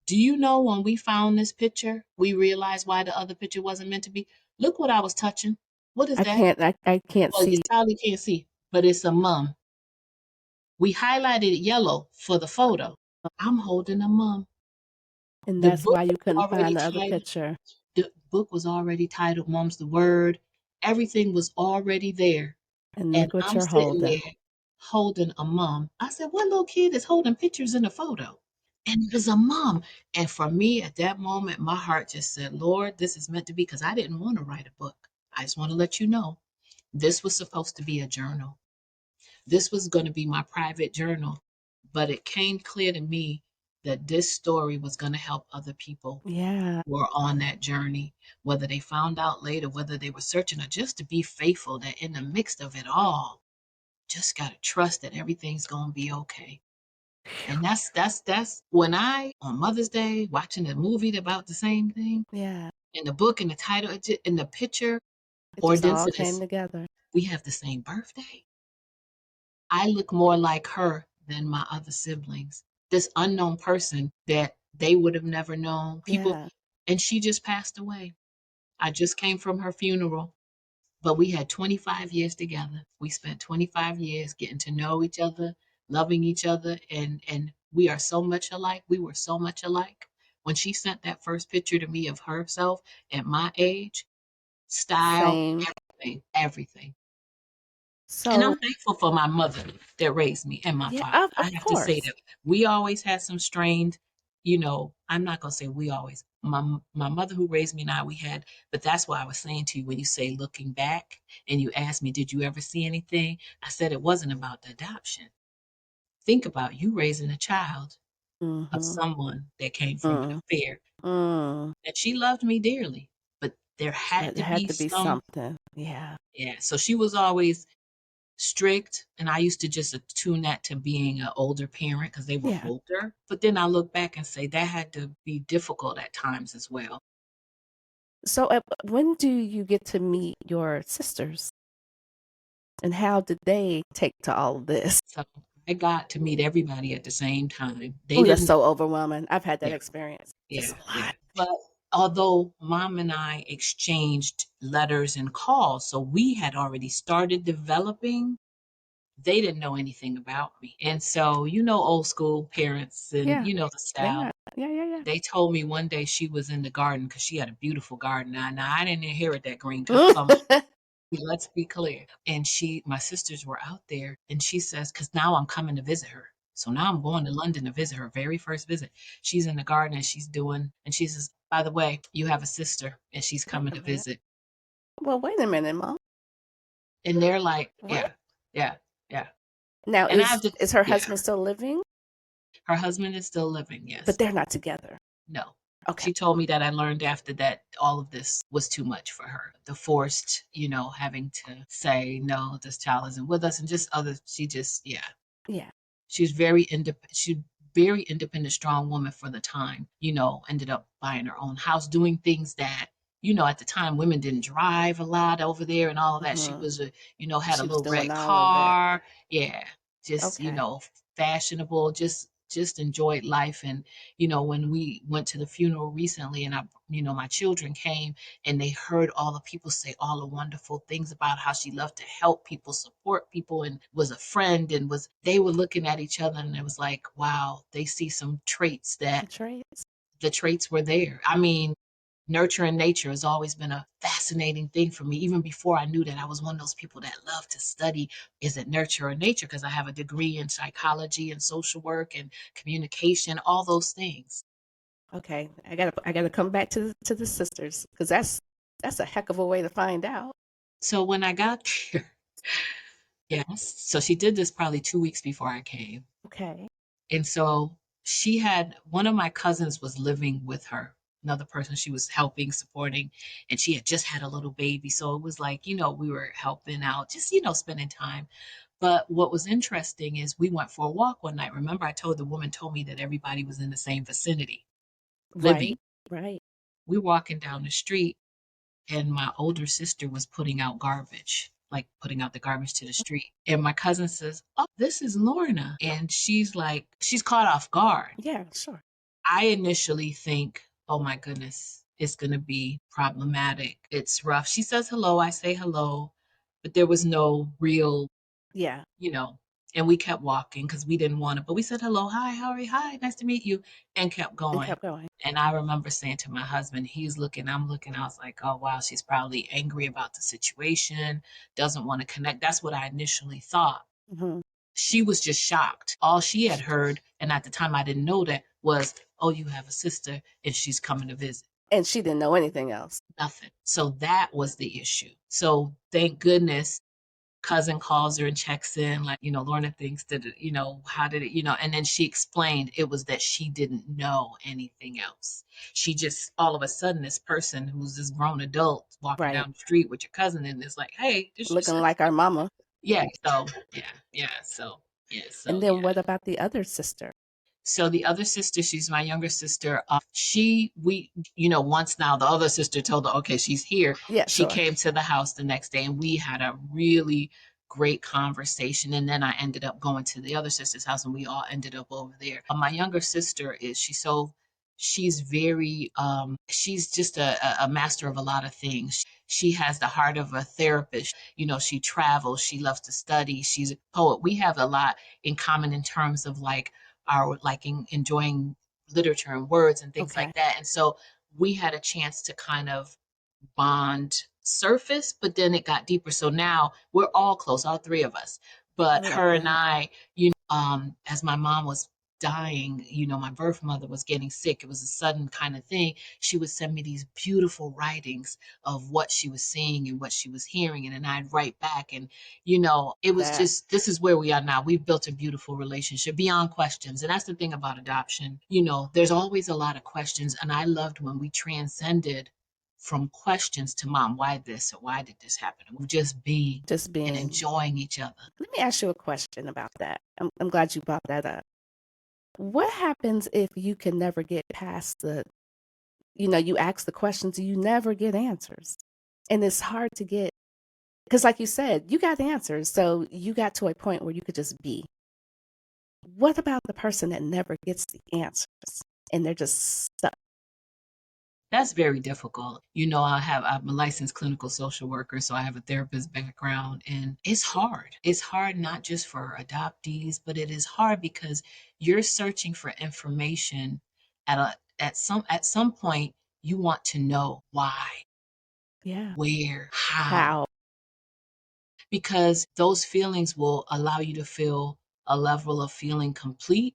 [SPEAKER 3] Do you know when we found this picture, we realized why the other picture wasn't meant to be? Look what I was touching. What is that?
[SPEAKER 2] I can't see.
[SPEAKER 3] You probably can't see, but it's a mum. We highlighted it yellow for the photo. I'm holding a mom.
[SPEAKER 2] And
[SPEAKER 3] The
[SPEAKER 2] that's
[SPEAKER 3] book
[SPEAKER 2] why you
[SPEAKER 3] was
[SPEAKER 2] couldn't
[SPEAKER 3] already
[SPEAKER 2] find the other
[SPEAKER 3] titled.
[SPEAKER 2] picture.
[SPEAKER 3] The book was already titled "Mom's the Word." Everything was already there,
[SPEAKER 2] And
[SPEAKER 3] and
[SPEAKER 2] look what
[SPEAKER 3] I'm
[SPEAKER 2] you're
[SPEAKER 3] sitting
[SPEAKER 2] holding.
[SPEAKER 3] there holding a mom. I said, "What little kid is holding pictures in a photo?" And it was a mom. And for me, at that moment, my heart just said, "Lord, this is meant to be." Because I didn't want to write a book. I just want to let you know, this was supposed to be a journal. This was going to be my private journal, but it came clear to me that this story was going to help other people
[SPEAKER 2] Yeah.
[SPEAKER 3] who were on that journey, whether they found out later, whether they were searching, or just to be faithful that in the midst of it all, just got to trust that everything's going to be okay. And that's when I, on Mother's Day, watching a movie about the same thing,
[SPEAKER 2] Yeah.
[SPEAKER 3] in the book, in the title, in the picture,
[SPEAKER 2] It
[SPEAKER 3] or
[SPEAKER 2] just all came
[SPEAKER 3] Densis,
[SPEAKER 2] together.
[SPEAKER 3] we have the same birthday. I look more like her than my other siblings. This unknown person that they would have never known. People,
[SPEAKER 2] Yeah.
[SPEAKER 3] and she just passed away. I just came from her funeral, but we had 25 years together. We spent 25 years getting to know each other, loving each other, and we are so much alike. We were so much alike. When she sent that first picture to me of herself at my age, style,
[SPEAKER 2] Same.
[SPEAKER 3] everything, everything. And
[SPEAKER 2] So,
[SPEAKER 3] I'm thankful for my mother that raised me and my
[SPEAKER 2] yeah,
[SPEAKER 3] father. I
[SPEAKER 2] of
[SPEAKER 3] have to say
[SPEAKER 2] course.
[SPEAKER 3] that we always had some strained, I'm not gonna say we always. My mother who raised me and I, we had, but that's why I was saying to you when you say looking back and you asked me, did you ever see anything? I said it wasn't about the adoption. Think about you raising a child of
[SPEAKER 2] Mm-hmm.
[SPEAKER 3] someone that came from an
[SPEAKER 2] Mm.
[SPEAKER 3] affair.
[SPEAKER 2] Mm.
[SPEAKER 3] And she loved me dearly, but there had
[SPEAKER 2] But
[SPEAKER 3] to
[SPEAKER 2] there had
[SPEAKER 3] be
[SPEAKER 2] to be
[SPEAKER 3] some,
[SPEAKER 2] something. Yeah.
[SPEAKER 3] yeah. So she was always strict, and I used to just attune that to being an older parent because they were
[SPEAKER 2] Yeah.
[SPEAKER 3] older. But then I look back and say that had to be difficult at times as well.
[SPEAKER 2] So, when do you get to meet your sisters? And how did they take to all of this?
[SPEAKER 3] So I got to meet everybody at the same time. They
[SPEAKER 2] Oh, that's
[SPEAKER 3] didn't,
[SPEAKER 2] so overwhelming. I've had that
[SPEAKER 3] yeah,
[SPEAKER 2] experience. It's
[SPEAKER 3] yeah,
[SPEAKER 2] a
[SPEAKER 3] yeah.
[SPEAKER 2] lot.
[SPEAKER 3] But although mom and I exchanged letters and calls, so we had already started developing, they didn't know anything about me. And so, old school parents and
[SPEAKER 2] Yeah.
[SPEAKER 3] the
[SPEAKER 2] They're
[SPEAKER 3] style.
[SPEAKER 2] not. Yeah, yeah, yeah.
[SPEAKER 3] They told me one day she was in the garden because she had a beautiful garden. Now I didn't inherit that green thumb. Let's be clear. And my sisters were out there, and she says, because now I'm coming to visit her. So now I'm going to London to visit her very first visit. She's in the garden and and she says, by the way, you have a sister and she's
[SPEAKER 2] Wait
[SPEAKER 3] coming
[SPEAKER 2] a
[SPEAKER 3] to
[SPEAKER 2] minute.
[SPEAKER 3] visit.
[SPEAKER 2] Well, wait a minute, Mom.
[SPEAKER 3] And they're like,
[SPEAKER 2] What?
[SPEAKER 3] yeah, yeah, yeah.
[SPEAKER 2] Now,
[SPEAKER 3] And I have to,
[SPEAKER 2] is her
[SPEAKER 3] yeah,
[SPEAKER 2] husband still living?
[SPEAKER 3] her husband is still living.
[SPEAKER 2] But
[SPEAKER 3] Yes.
[SPEAKER 2] they're not together.
[SPEAKER 3] No.
[SPEAKER 2] Okay.
[SPEAKER 3] She told me that I learned after that all of this was too much for her. The forced, having to say, no, this child isn't with us, and just other, she just, yeah.
[SPEAKER 2] Yeah.
[SPEAKER 3] She's very independent, strong woman for the time, ended up buying her own house, doing things that, at the time women didn't drive a lot over there and all of that. She
[SPEAKER 2] Hmm.
[SPEAKER 3] was had a
[SPEAKER 2] She was
[SPEAKER 3] little
[SPEAKER 2] doing
[SPEAKER 3] red
[SPEAKER 2] all of that.
[SPEAKER 3] car. Yeah. Just,
[SPEAKER 2] Okay.
[SPEAKER 3] fashionable, just enjoyed life. And, when we went to the funeral recently and my children came and they heard all the people say all the wonderful things about how she loved to help people, support people, and was a friend, and they were looking at each other and it was like, wow, they see some traits
[SPEAKER 2] The
[SPEAKER 3] that
[SPEAKER 2] traits.
[SPEAKER 3] the traits were there. I mean, nurturing nature has always been a fascinating thing for me. Even before I knew that, I was one of those people that love to study, is it nurture or nature? Because I have a degree in psychology and social work and communication, all those things.
[SPEAKER 2] Okay. I gotta come back to the sisters because that's a heck of a way to find out.
[SPEAKER 3] So when I got there, yes, so she did this probably 2 weeks before I came.
[SPEAKER 2] Okay.
[SPEAKER 3] And so she had one of my cousins was living with her, another person she was helping, supporting, and she had just had a little baby. So it was like, we were helping out, just, spending time. But what was interesting is we went for a walk one night. Remember, I told the woman told me that everybody was in the same vicinity
[SPEAKER 2] Right.
[SPEAKER 3] living.
[SPEAKER 2] Right.
[SPEAKER 3] We're walking down the street, and my older sister was putting out garbage, like putting out the garbage to the street. And my cousin says, "Oh, this is Lorna." And she's like, she's caught off guard.
[SPEAKER 2] Yeah. Sure.
[SPEAKER 3] I initially think, oh my goodness, it's going to be problematic. It's rough. She says hello, I say hello, but there was no real,
[SPEAKER 2] Yeah.
[SPEAKER 3] you know. And we kept walking because we didn't want to, but we said hello, hi, how are you? Hi, nice to meet you, and kept
[SPEAKER 2] And
[SPEAKER 3] going.
[SPEAKER 2] kept going.
[SPEAKER 3] And I remember saying to my husband, he's looking, I'm looking, I was like, oh wow, she's probably angry about the situation, doesn't want to connect. That's what I initially thought.
[SPEAKER 2] Hmm.
[SPEAKER 3] She was just shocked. All she had heard, and at the time I didn't know that, was, oh, you have a sister and she's coming to visit.
[SPEAKER 2] And she didn't know anything else.
[SPEAKER 3] Nothing. So that was the issue. So thank goodness cousin calls her and checks in, like, Lorna thinks that, how did it, and then she explained it was that she didn't know anything else. She just, all of a sudden, this person who's this grown adult walking
[SPEAKER 2] Right.
[SPEAKER 3] down the street with your cousin and is like, hey, this your
[SPEAKER 2] Looking
[SPEAKER 3] sister.
[SPEAKER 2] like our mama.
[SPEAKER 3] Yeah. So,
[SPEAKER 2] And then what about the other sister?
[SPEAKER 3] So the other sister, she's my younger sister. Once now the other sister told her, okay, she's here.
[SPEAKER 2] Yeah,
[SPEAKER 3] She
[SPEAKER 2] sure.
[SPEAKER 3] came to the house the next day and we had a really great conversation. And then I ended up going to the other sister's house and we all ended up over there. My younger sister she's very, she's just a master of a lot of things. She has the heart of a therapist. She travels, she loves to study. She's a poet. We have a lot in common in terms of like, our enjoying literature and words and things
[SPEAKER 2] Okay.
[SPEAKER 3] like that. And so we had a chance to kind of bond surface, but then it got deeper. So now we're all close, all three of us. But
[SPEAKER 2] I love
[SPEAKER 3] her and
[SPEAKER 2] that.
[SPEAKER 3] I, as my mom was dying, my birth mother was getting sick. It was a sudden kind of thing. She would send me these beautiful writings of what she was seeing and what she was hearing. And then I'd write back. And, it was just, this is where we are now. We've built a beautiful relationship beyond questions. And that's the thing about adoption. There's always a lot of questions. And I loved when we transcended from questions to, mom, why this or why did this happen? And we just being and enjoying each other.
[SPEAKER 2] Let me ask you a question about that. I'm glad you brought that up. What happens if you can never get past you ask the questions, you never get answers? And it's hard to get, because like you said, you got answers. So you got to a point where you could just be. What about the person that never gets the answers and they're just stuck?
[SPEAKER 3] That's very difficult. I'm a licensed clinical social worker, so I have a therapist background, and it's hard. It's hard not just for adoptees, but it is hard because you're searching for information at some point you want to know why,
[SPEAKER 2] Yeah.
[SPEAKER 3] where, how, because those feelings will allow you to feel a level of feeling complete.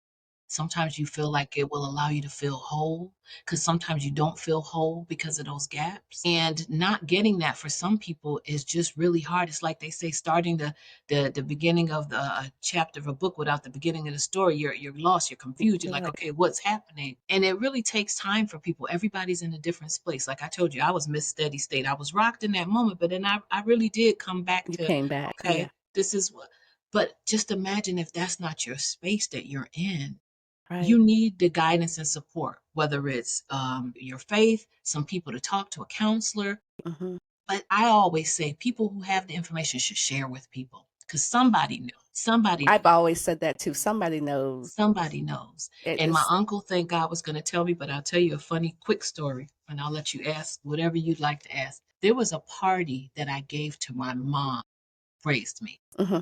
[SPEAKER 3] Sometimes you feel like it will allow you to feel whole, because sometimes you don't feel whole because of those gaps. And not getting that for some people is just really hard. It's like they say, starting the beginning of the chapter of a book without the beginning of the story, you're lost, you're confused. You're like, okay, what's happening? And it really takes time for people. Everybody's in a different place. Like I told you, I was Miss Steady State. I was rocked in that moment, but then I really did come back
[SPEAKER 2] You
[SPEAKER 3] to,
[SPEAKER 2] came back.
[SPEAKER 3] okay,
[SPEAKER 2] Yeah.
[SPEAKER 3] this is what. But just imagine if that's not your space that you're in.
[SPEAKER 2] Right.
[SPEAKER 3] You need the guidance and support, whether it's your faith, some people to talk to, a counselor.
[SPEAKER 2] Mm-hmm.
[SPEAKER 3] But I always say people who have the information should share with people, because somebody knew.
[SPEAKER 2] I've always said that too. Somebody knows.
[SPEAKER 3] Somebody knows. And my uncle, thank God, was going to tell me, but I'll tell you a funny, quick story, and I'll let you ask whatever you'd like to ask. There was a party that I gave to my mom, raised me.
[SPEAKER 2] Mm-hmm.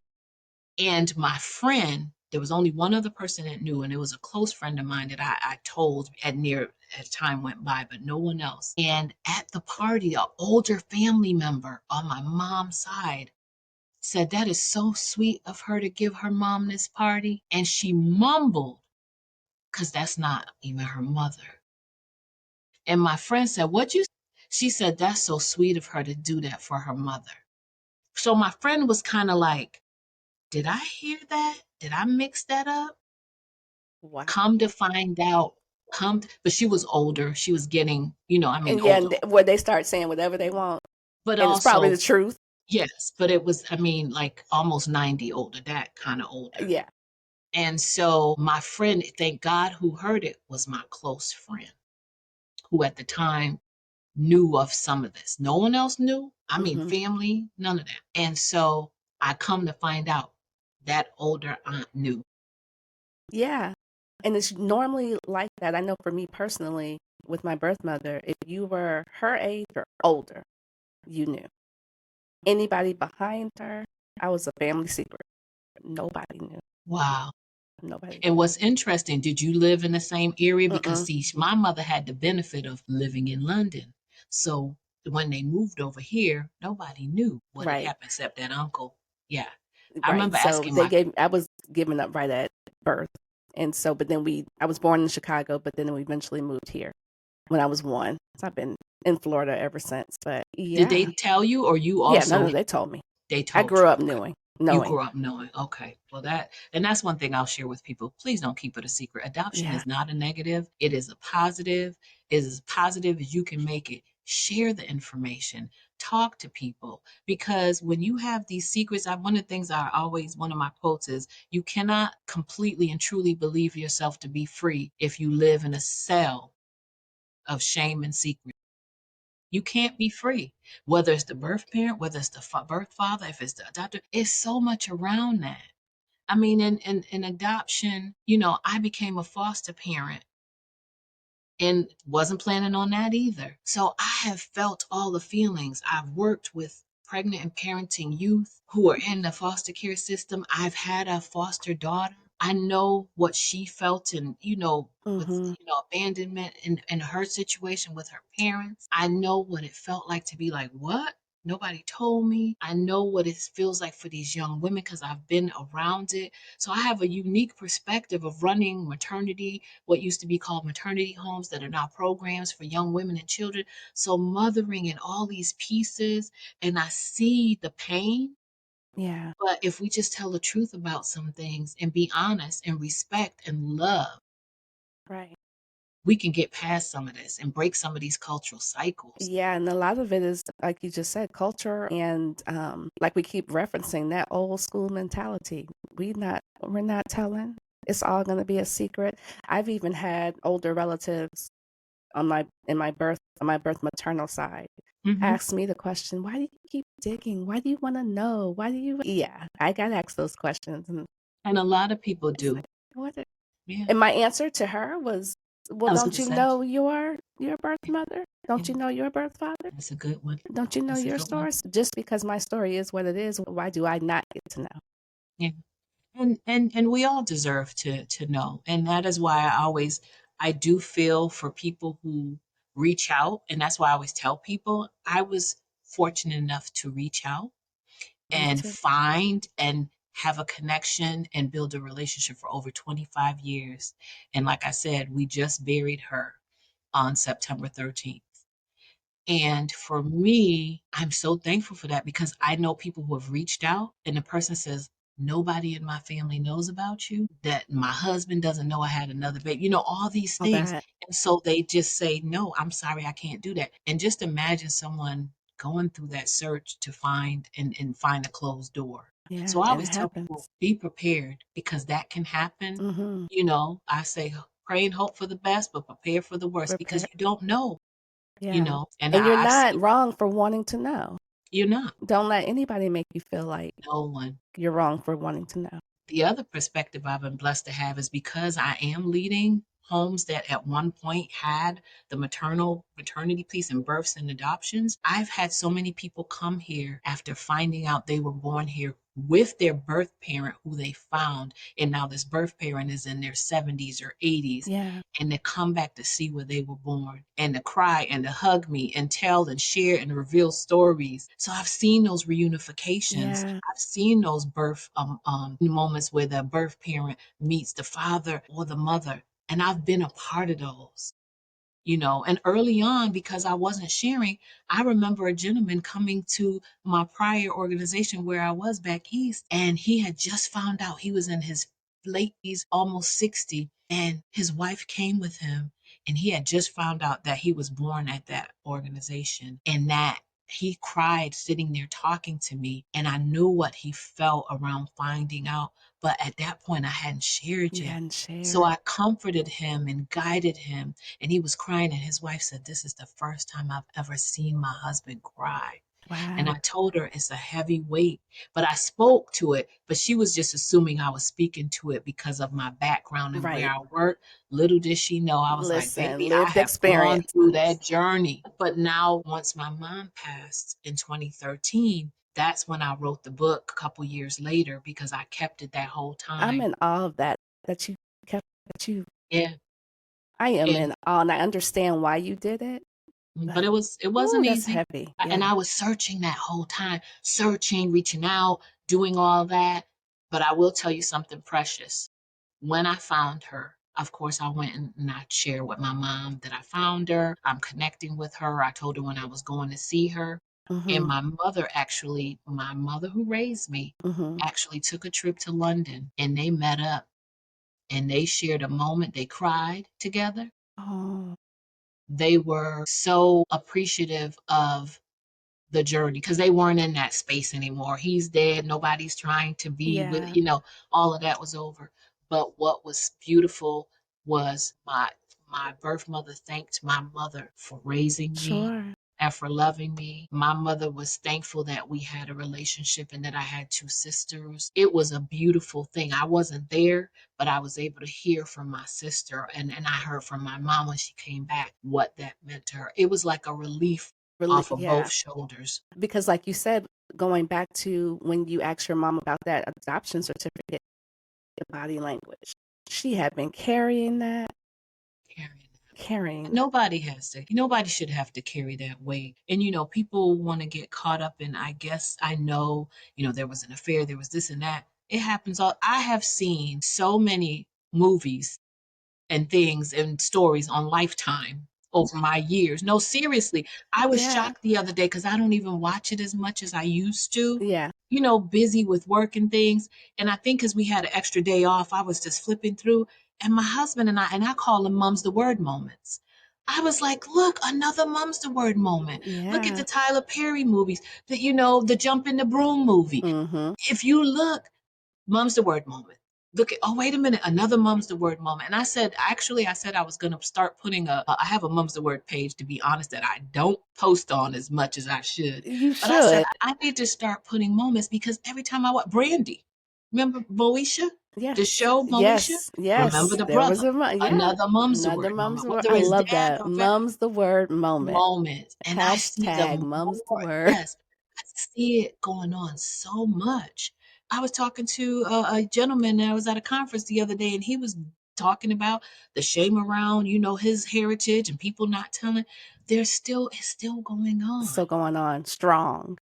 [SPEAKER 3] And my friend, there was only one other person that knew, and it was a close friend of mine that I told as time went by, but no one else. And at the party, an older family member on my mom's side said, that is so sweet of her to give her mom this party. And she mumbled, because that's not even her mother. And my friend said, what'd you say? She said, that's so sweet of her to do that for her mother. So my friend was kind of like, did I hear that? Did I mix that up?
[SPEAKER 2] Wow.
[SPEAKER 3] Come to find out, but she was older. She was getting,
[SPEAKER 2] And
[SPEAKER 3] older.
[SPEAKER 2] where they start saying whatever they want.
[SPEAKER 3] But
[SPEAKER 2] and
[SPEAKER 3] also,
[SPEAKER 2] it's probably the truth.
[SPEAKER 3] Yes, but it was, like almost 90 older, that kind of older.
[SPEAKER 2] Yeah.
[SPEAKER 3] And so my friend, thank God, who heard it was my close friend, who at the time knew of some of this. No one else knew. Family, none of that. And so I come to find out that older aunt knew.
[SPEAKER 2] Yeah. And it's normally like that. I know for me personally, with my birth mother, if you were her age or older, you knew. Anybody behind her, I was a family secret. Nobody knew.
[SPEAKER 3] Wow.
[SPEAKER 2] Nobody.
[SPEAKER 3] And what's interesting, did you live in the same area? Because
[SPEAKER 2] Mm-mm.
[SPEAKER 3] see, my mother had the benefit of living in London. So when they moved over here, nobody knew what had
[SPEAKER 2] Right.
[SPEAKER 3] happened except that uncle. Yeah. I
[SPEAKER 2] Right.
[SPEAKER 3] remember
[SPEAKER 2] So
[SPEAKER 3] asking my
[SPEAKER 2] I was given up right at birth. And so, but then I was born in Chicago, but then we eventually moved here when I was 1. So I've been in Florida ever since. But
[SPEAKER 3] did they
[SPEAKER 2] yeah.
[SPEAKER 3] tell you or you
[SPEAKER 2] Yeah, no,
[SPEAKER 3] also
[SPEAKER 2] they told me.
[SPEAKER 3] they
[SPEAKER 2] I
[SPEAKER 3] told
[SPEAKER 2] grew
[SPEAKER 3] you?
[SPEAKER 2] up
[SPEAKER 3] Okay. You
[SPEAKER 2] knowing.
[SPEAKER 3] grew up knowing. Okay. Well, that's one thing I'll share with people. Please don't keep it a secret. Adoption
[SPEAKER 2] Yeah.
[SPEAKER 3] is not a negative. It is a positive. It is as positive as you can make it. Share the information. Talk to people because when you have these secrets, one of the things one of my quotes is, you cannot completely and truly believe yourself to be free if you live in a cell of shame and secret. You can't be free. Whether it's the birth parent, whether it's the birth father, if it's the adopter, it's so much around that. I mean, in adoption, I became a foster parent and wasn't planning on that either. So I have felt all the feelings. I've worked with pregnant and parenting youth who are in the foster care system. I've had a foster daughter. I know what she felt and with
[SPEAKER 2] Mm-hmm.
[SPEAKER 3] abandonment in her situation with her parents. I know what it felt like to be like, what? Nobody told me. I know what it feels like for these young women because I've been around it. So I have a unique perspective of running maternity, what used to be called maternity homes that are now programs for young women and children. So mothering in all these pieces, and I see the pain.
[SPEAKER 2] Yeah.
[SPEAKER 3] But if we just tell the truth about some things and be honest and respect and love,
[SPEAKER 2] Right.
[SPEAKER 3] we can get past some of this and break some of these cultural cycles.
[SPEAKER 2] Yeah, and a lot of it is, like you just said, culture and like we keep referencing that old school mentality. We're not telling. It's all going to be a secret. I've even had older relatives on my birth maternal side
[SPEAKER 3] Hmm.
[SPEAKER 2] ask me the question, "Why do you keep digging? Why do you want to know? Why do you?" Yeah, I got asked those questions, and
[SPEAKER 3] And a lot of people
[SPEAKER 2] it's
[SPEAKER 3] do.
[SPEAKER 2] like, what?
[SPEAKER 3] Yeah.
[SPEAKER 2] And my answer to her was, "Well,
[SPEAKER 3] I was going
[SPEAKER 2] don't
[SPEAKER 3] to
[SPEAKER 2] you
[SPEAKER 3] say,
[SPEAKER 2] know your birth mother?
[SPEAKER 3] yeah,
[SPEAKER 2] Don't you know your birth father?
[SPEAKER 3] that's a good one.
[SPEAKER 2] Don't you know
[SPEAKER 3] That's a
[SPEAKER 2] your
[SPEAKER 3] good one.
[SPEAKER 2] stories? Just because my story is what it is, why do I not get to know?"
[SPEAKER 3] Yeah. And we all deserve to know. And that is why I do feel for people who reach out. And that's why I always tell people I was fortunate enough to reach out
[SPEAKER 2] Me
[SPEAKER 3] and
[SPEAKER 2] too.
[SPEAKER 3] find and have a connection and build a relationship for over 25 years. And like I said, we just buried her on September 13th. And for me, I'm so thankful for that because I know people who have reached out and the person says, nobody in my family knows about you, that my husband doesn't know I had another baby, all these
[SPEAKER 2] All
[SPEAKER 3] things.
[SPEAKER 2] that.
[SPEAKER 3] And so they just say, no, I'm sorry, I can't do that. And just imagine someone going through that search to find find a closed door.
[SPEAKER 2] Yeah,
[SPEAKER 3] So I
[SPEAKER 2] and it
[SPEAKER 3] always tell people,
[SPEAKER 2] happens.
[SPEAKER 3] be prepared because that can happen.
[SPEAKER 2] Mm-hmm.
[SPEAKER 3] I say, pray and hope for the best, but prepare for the worst because
[SPEAKER 2] Prepare.
[SPEAKER 3] you don't know
[SPEAKER 2] Yeah.
[SPEAKER 3] and
[SPEAKER 2] And you're
[SPEAKER 3] I've
[SPEAKER 2] not
[SPEAKER 3] seen
[SPEAKER 2] wrong for wanting to know.
[SPEAKER 3] you're not.
[SPEAKER 2] Don't let anybody make you feel like
[SPEAKER 3] No one.
[SPEAKER 2] you're wrong for wanting to know.
[SPEAKER 3] The other perspective I've been blessed to have is because I am leading homes that at one point had the maternity piece and births and adoptions. I've had so many people come here after finding out they were born here with their birth parent who they found. And now this birth parent is in their 70s or 80s.
[SPEAKER 2] Yeah.
[SPEAKER 3] And they come back to see where they were born and to cry and to hug me and tell and share and reveal stories. So I've seen those reunifications.
[SPEAKER 2] Yeah.
[SPEAKER 3] I've seen those birth moments where the birth parent meets the father or the mother, and I've been a part of those. And early on, because I wasn't sharing, I remember a gentleman coming to my prior organization where I was back east, and he had just found out he was in his late, he's almost 60, and his wife came with him, and he had just found out that he was born at that organization, and that he cried sitting there talking to me, and I knew what he felt around finding out. But at that point, I hadn't shared
[SPEAKER 2] You
[SPEAKER 3] yet.
[SPEAKER 2] hadn't
[SPEAKER 3] So
[SPEAKER 2] shared.
[SPEAKER 3] I comforted him and guided him, and he was crying, and his wife said, this is the first time I've ever seen my husband cry. And
[SPEAKER 2] Wow.
[SPEAKER 3] I told her it's a heavy weight, but I spoke to it, but she was just assuming I was speaking to it because of my background and where
[SPEAKER 2] Right.
[SPEAKER 3] I work. Little did she know, I was like,
[SPEAKER 2] Listen,
[SPEAKER 3] baby, I
[SPEAKER 2] lived
[SPEAKER 3] have gone
[SPEAKER 2] experience.
[SPEAKER 3] through that journey. But now, once my mom passed in 2013, that's when I wrote the book a couple years later because I kept it that whole
[SPEAKER 2] I'm
[SPEAKER 3] time.
[SPEAKER 2] in awe of that you kept that you
[SPEAKER 3] Yeah.
[SPEAKER 2] I am
[SPEAKER 3] And
[SPEAKER 2] in awe, and I understand why you did it,
[SPEAKER 3] but
[SPEAKER 2] but
[SPEAKER 3] it
[SPEAKER 2] ooh,
[SPEAKER 3] wasn't
[SPEAKER 2] that's
[SPEAKER 3] easy.
[SPEAKER 2] heavy.
[SPEAKER 3] And
[SPEAKER 2] Yeah.
[SPEAKER 3] I was searching that whole time, searching, reaching out, doing all that. But I will tell you something precious. When I found her, of course, I went and I shared with my mom that I found her. I'm connecting with her. I told her when I was going to see her. And
[SPEAKER 2] Mhm.
[SPEAKER 3] my mother who raised me,
[SPEAKER 2] Mhm.
[SPEAKER 3] actually took a trip to London and they met up and they shared a moment. They cried together.
[SPEAKER 2] Oh,
[SPEAKER 3] They were so appreciative of the journey because they weren't in that space anymore. He's dead. Nobody's trying to be with,
[SPEAKER 2] yeah.
[SPEAKER 3] all of that was over. But what was beautiful was my birth mother thanked my mother for raising me
[SPEAKER 2] Sure.
[SPEAKER 3] and for loving me. My mother was thankful that we had a relationship and that I had two sisters. It was a beautiful thing. I wasn't there, but I was able to hear from my sister and I heard from my mom when she came back what that meant to her. It was like a relief
[SPEAKER 2] Really,
[SPEAKER 3] off of
[SPEAKER 2] yeah.
[SPEAKER 3] both shoulders.
[SPEAKER 2] Because like you said, going back to when you asked your mom about that adoption certificate, the body language, she had been carrying that,
[SPEAKER 3] Carrying
[SPEAKER 2] carrying.
[SPEAKER 3] nobody should have to carry that weight. And people want to get caught up in, I guess, I know, there was an affair, there was this and that. It happens all. I have seen so many movies and things and stories on Lifetime over my years. No, seriously, I was
[SPEAKER 2] Yeah.
[SPEAKER 3] shocked the other day because I don't even watch it as much as I used to.
[SPEAKER 2] Yeah.
[SPEAKER 3] Busy with work and things. And I think because we had an extra day off, I was just flipping through. And my husband and I call them Mum's the Word moments. I was like, look, another Mum's the Word moment. Look at the
[SPEAKER 2] Yeah.
[SPEAKER 3] Tyler Perry movies, the Jump in the Broom movie.
[SPEAKER 2] Mhm.
[SPEAKER 3] If you look, Mum's the Word moment. Look at, oh, wait a minute, another Mum's the Word moment. And I said I was going to start putting I have a Mum's the Word page, to be honest, that I don't post on as much as I should.
[SPEAKER 2] You
[SPEAKER 3] But I said,
[SPEAKER 2] should.
[SPEAKER 3] I need to start putting moments because every time I watch Brandy, remember Moesha? The
[SPEAKER 2] Yes.
[SPEAKER 3] show Moesha?
[SPEAKER 2] Yes.
[SPEAKER 3] Remember
[SPEAKER 2] Yes.
[SPEAKER 3] the
[SPEAKER 2] There was
[SPEAKER 3] brother?
[SPEAKER 2] yeah.
[SPEAKER 3] Another Mum's the
[SPEAKER 2] Another
[SPEAKER 3] Word
[SPEAKER 2] mum's
[SPEAKER 3] moment.
[SPEAKER 2] the word.
[SPEAKER 3] Whether
[SPEAKER 2] I
[SPEAKER 3] it's
[SPEAKER 2] love
[SPEAKER 3] dad
[SPEAKER 2] that.
[SPEAKER 3] or friend,
[SPEAKER 2] Mum's the word moment.
[SPEAKER 3] moments. And I see
[SPEAKER 2] Hashtag
[SPEAKER 3] them
[SPEAKER 2] mum's the
[SPEAKER 3] more.
[SPEAKER 2] word.
[SPEAKER 3] Yes, I see it going on so much. I was talking to a gentleman that was at a conference the other day, and he was talking about the shame around, his heritage and people not telling. It's still going on.
[SPEAKER 2] Still going on strong.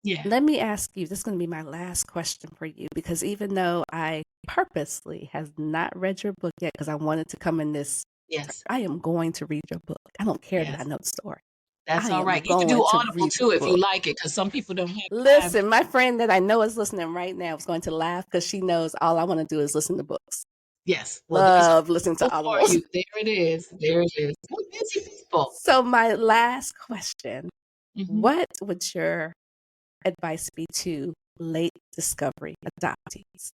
[SPEAKER 3] Yeah.
[SPEAKER 2] Let me ask you, this is going to be my last question for you because even though I purposely have not read your book yet because I wanted to come in this,
[SPEAKER 3] Yes.
[SPEAKER 2] I am going to read your book. I don't care that I
[SPEAKER 3] Yes.
[SPEAKER 2] know the story.
[SPEAKER 3] That's
[SPEAKER 2] I
[SPEAKER 3] all
[SPEAKER 2] am
[SPEAKER 3] right. You can do
[SPEAKER 2] going to
[SPEAKER 3] Audible
[SPEAKER 2] read the
[SPEAKER 3] too if you
[SPEAKER 2] book.
[SPEAKER 3] like it, because some people don't have time.
[SPEAKER 2] Listen, my friend that I know is listening right now is going to laugh because she knows all I want to do is listen to books.
[SPEAKER 3] Yes. Well, there's
[SPEAKER 2] Love listening to
[SPEAKER 3] for
[SPEAKER 2] audibles.
[SPEAKER 3] you. There it is. There it is. We're busy people.
[SPEAKER 2] So my last question,
[SPEAKER 3] Mhm.
[SPEAKER 2] what would your advice be to late discovery adoptees?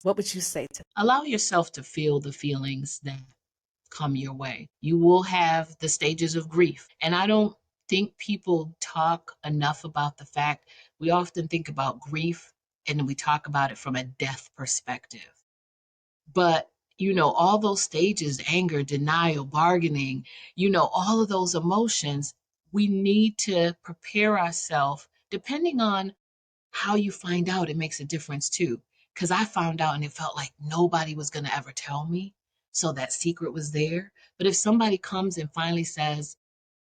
[SPEAKER 2] What would you say to
[SPEAKER 3] Allow yourself to feel the feelings that come your way. You will have the stages of grief. And I don't think people talk enough about the fact we often think about grief and we talk about it from a death perspective. But all those stages, anger, denial, bargaining, all of those emotions, we need to prepare ourselves depending on how you find out. It makes a difference too. Because I found out and it felt like nobody was going to ever tell me. So that secret was there. But if somebody comes and finally says,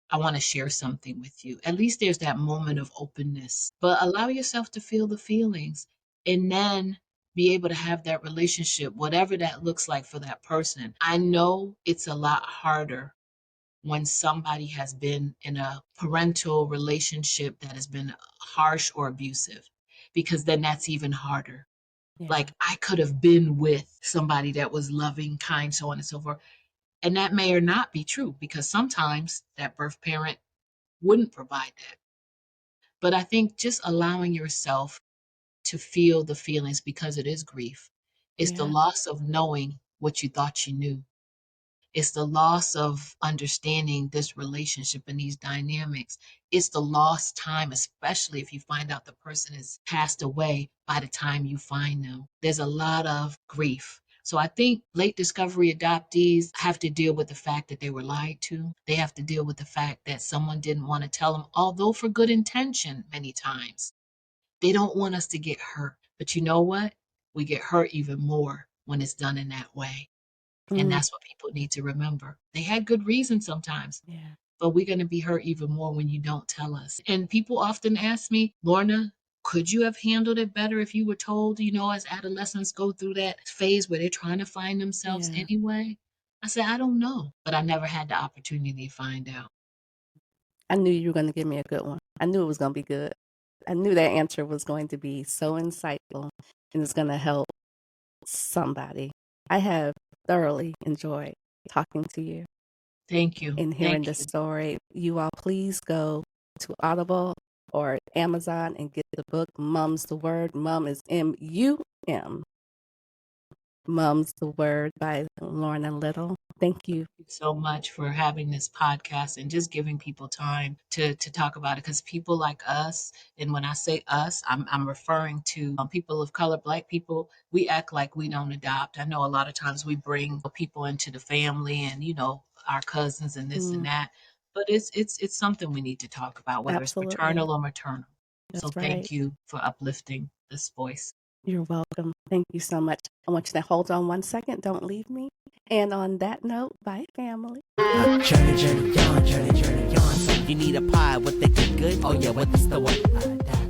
[SPEAKER 3] I want to share something with you, at least there's that moment of openness. But allow yourself to feel the feelings and then be able to have that relationship, whatever that looks like for that person. I know it's a lot harder when somebody has been in a parental relationship that has been harsh or abusive, because then that's even harder.
[SPEAKER 2] yeah,
[SPEAKER 3] Like I could have been with somebody that was loving, kind, so on and so forth. And that may or not be true because sometimes that birth parent wouldn't provide that. But I think just allowing yourself to feel the feelings because it is grief. It's the
[SPEAKER 2] yeah,
[SPEAKER 3] loss of knowing what you thought you knew. It's the loss of understanding this relationship and these dynamics. It's the lost time, especially if you find out the person has passed away by the time you find them. There's a lot of grief. So I think late discovery adoptees have to deal with the fact that they were lied to. They have to deal with the fact that someone didn't want to tell them, although for good intention many times. They don't want us to get hurt. But you know what? We get hurt even more when it's done in that way. And
[SPEAKER 2] Mm,
[SPEAKER 3] that's what people need to remember. They had good reasons sometimes,
[SPEAKER 2] yeah.
[SPEAKER 3] but we're going to be hurt even more when you don't tell us. And people often ask me, Lorna, could you have handled it better if you were told, as adolescents go through that phase where they're trying to find themselves
[SPEAKER 2] Yeah.
[SPEAKER 3] anyway? I said, I don't know, but I never had the opportunity to find out.
[SPEAKER 2] I knew you were going to give me a good one. I knew it was going to be good. I knew that answer was going to be so insightful and it's going to help somebody. I have thoroughly enjoyed talking to you
[SPEAKER 3] Thank you.
[SPEAKER 2] and hearing
[SPEAKER 3] Thank
[SPEAKER 2] the
[SPEAKER 3] you.
[SPEAKER 2] story. You all please go to Audible or Amazon and get the book Mum's the Word. Mum is M-U-M. Mum's the Word by Lorna Little. Thank you.
[SPEAKER 3] You so much for having this podcast and just giving people time to talk about it, because people like us, and when I say us, I'm referring to people of color, Black people. We act like we don't adopt. I know a lot of times we bring people into the family and our cousins and this and
[SPEAKER 2] Mm,
[SPEAKER 3] that, but it's something we need to talk about, whether it's
[SPEAKER 2] absolutely.
[SPEAKER 3] paternal or maternal. So
[SPEAKER 2] That's right.
[SPEAKER 3] thank you for uplifting this voice.
[SPEAKER 2] You're welcome. Thank you so much. I want you to hold on 1 second. Don't leave me. And on that note, bye, family.
[SPEAKER 1] Journey, journey, on, journey, journey, on. You need a pie with the good? Oh yeah, with the store.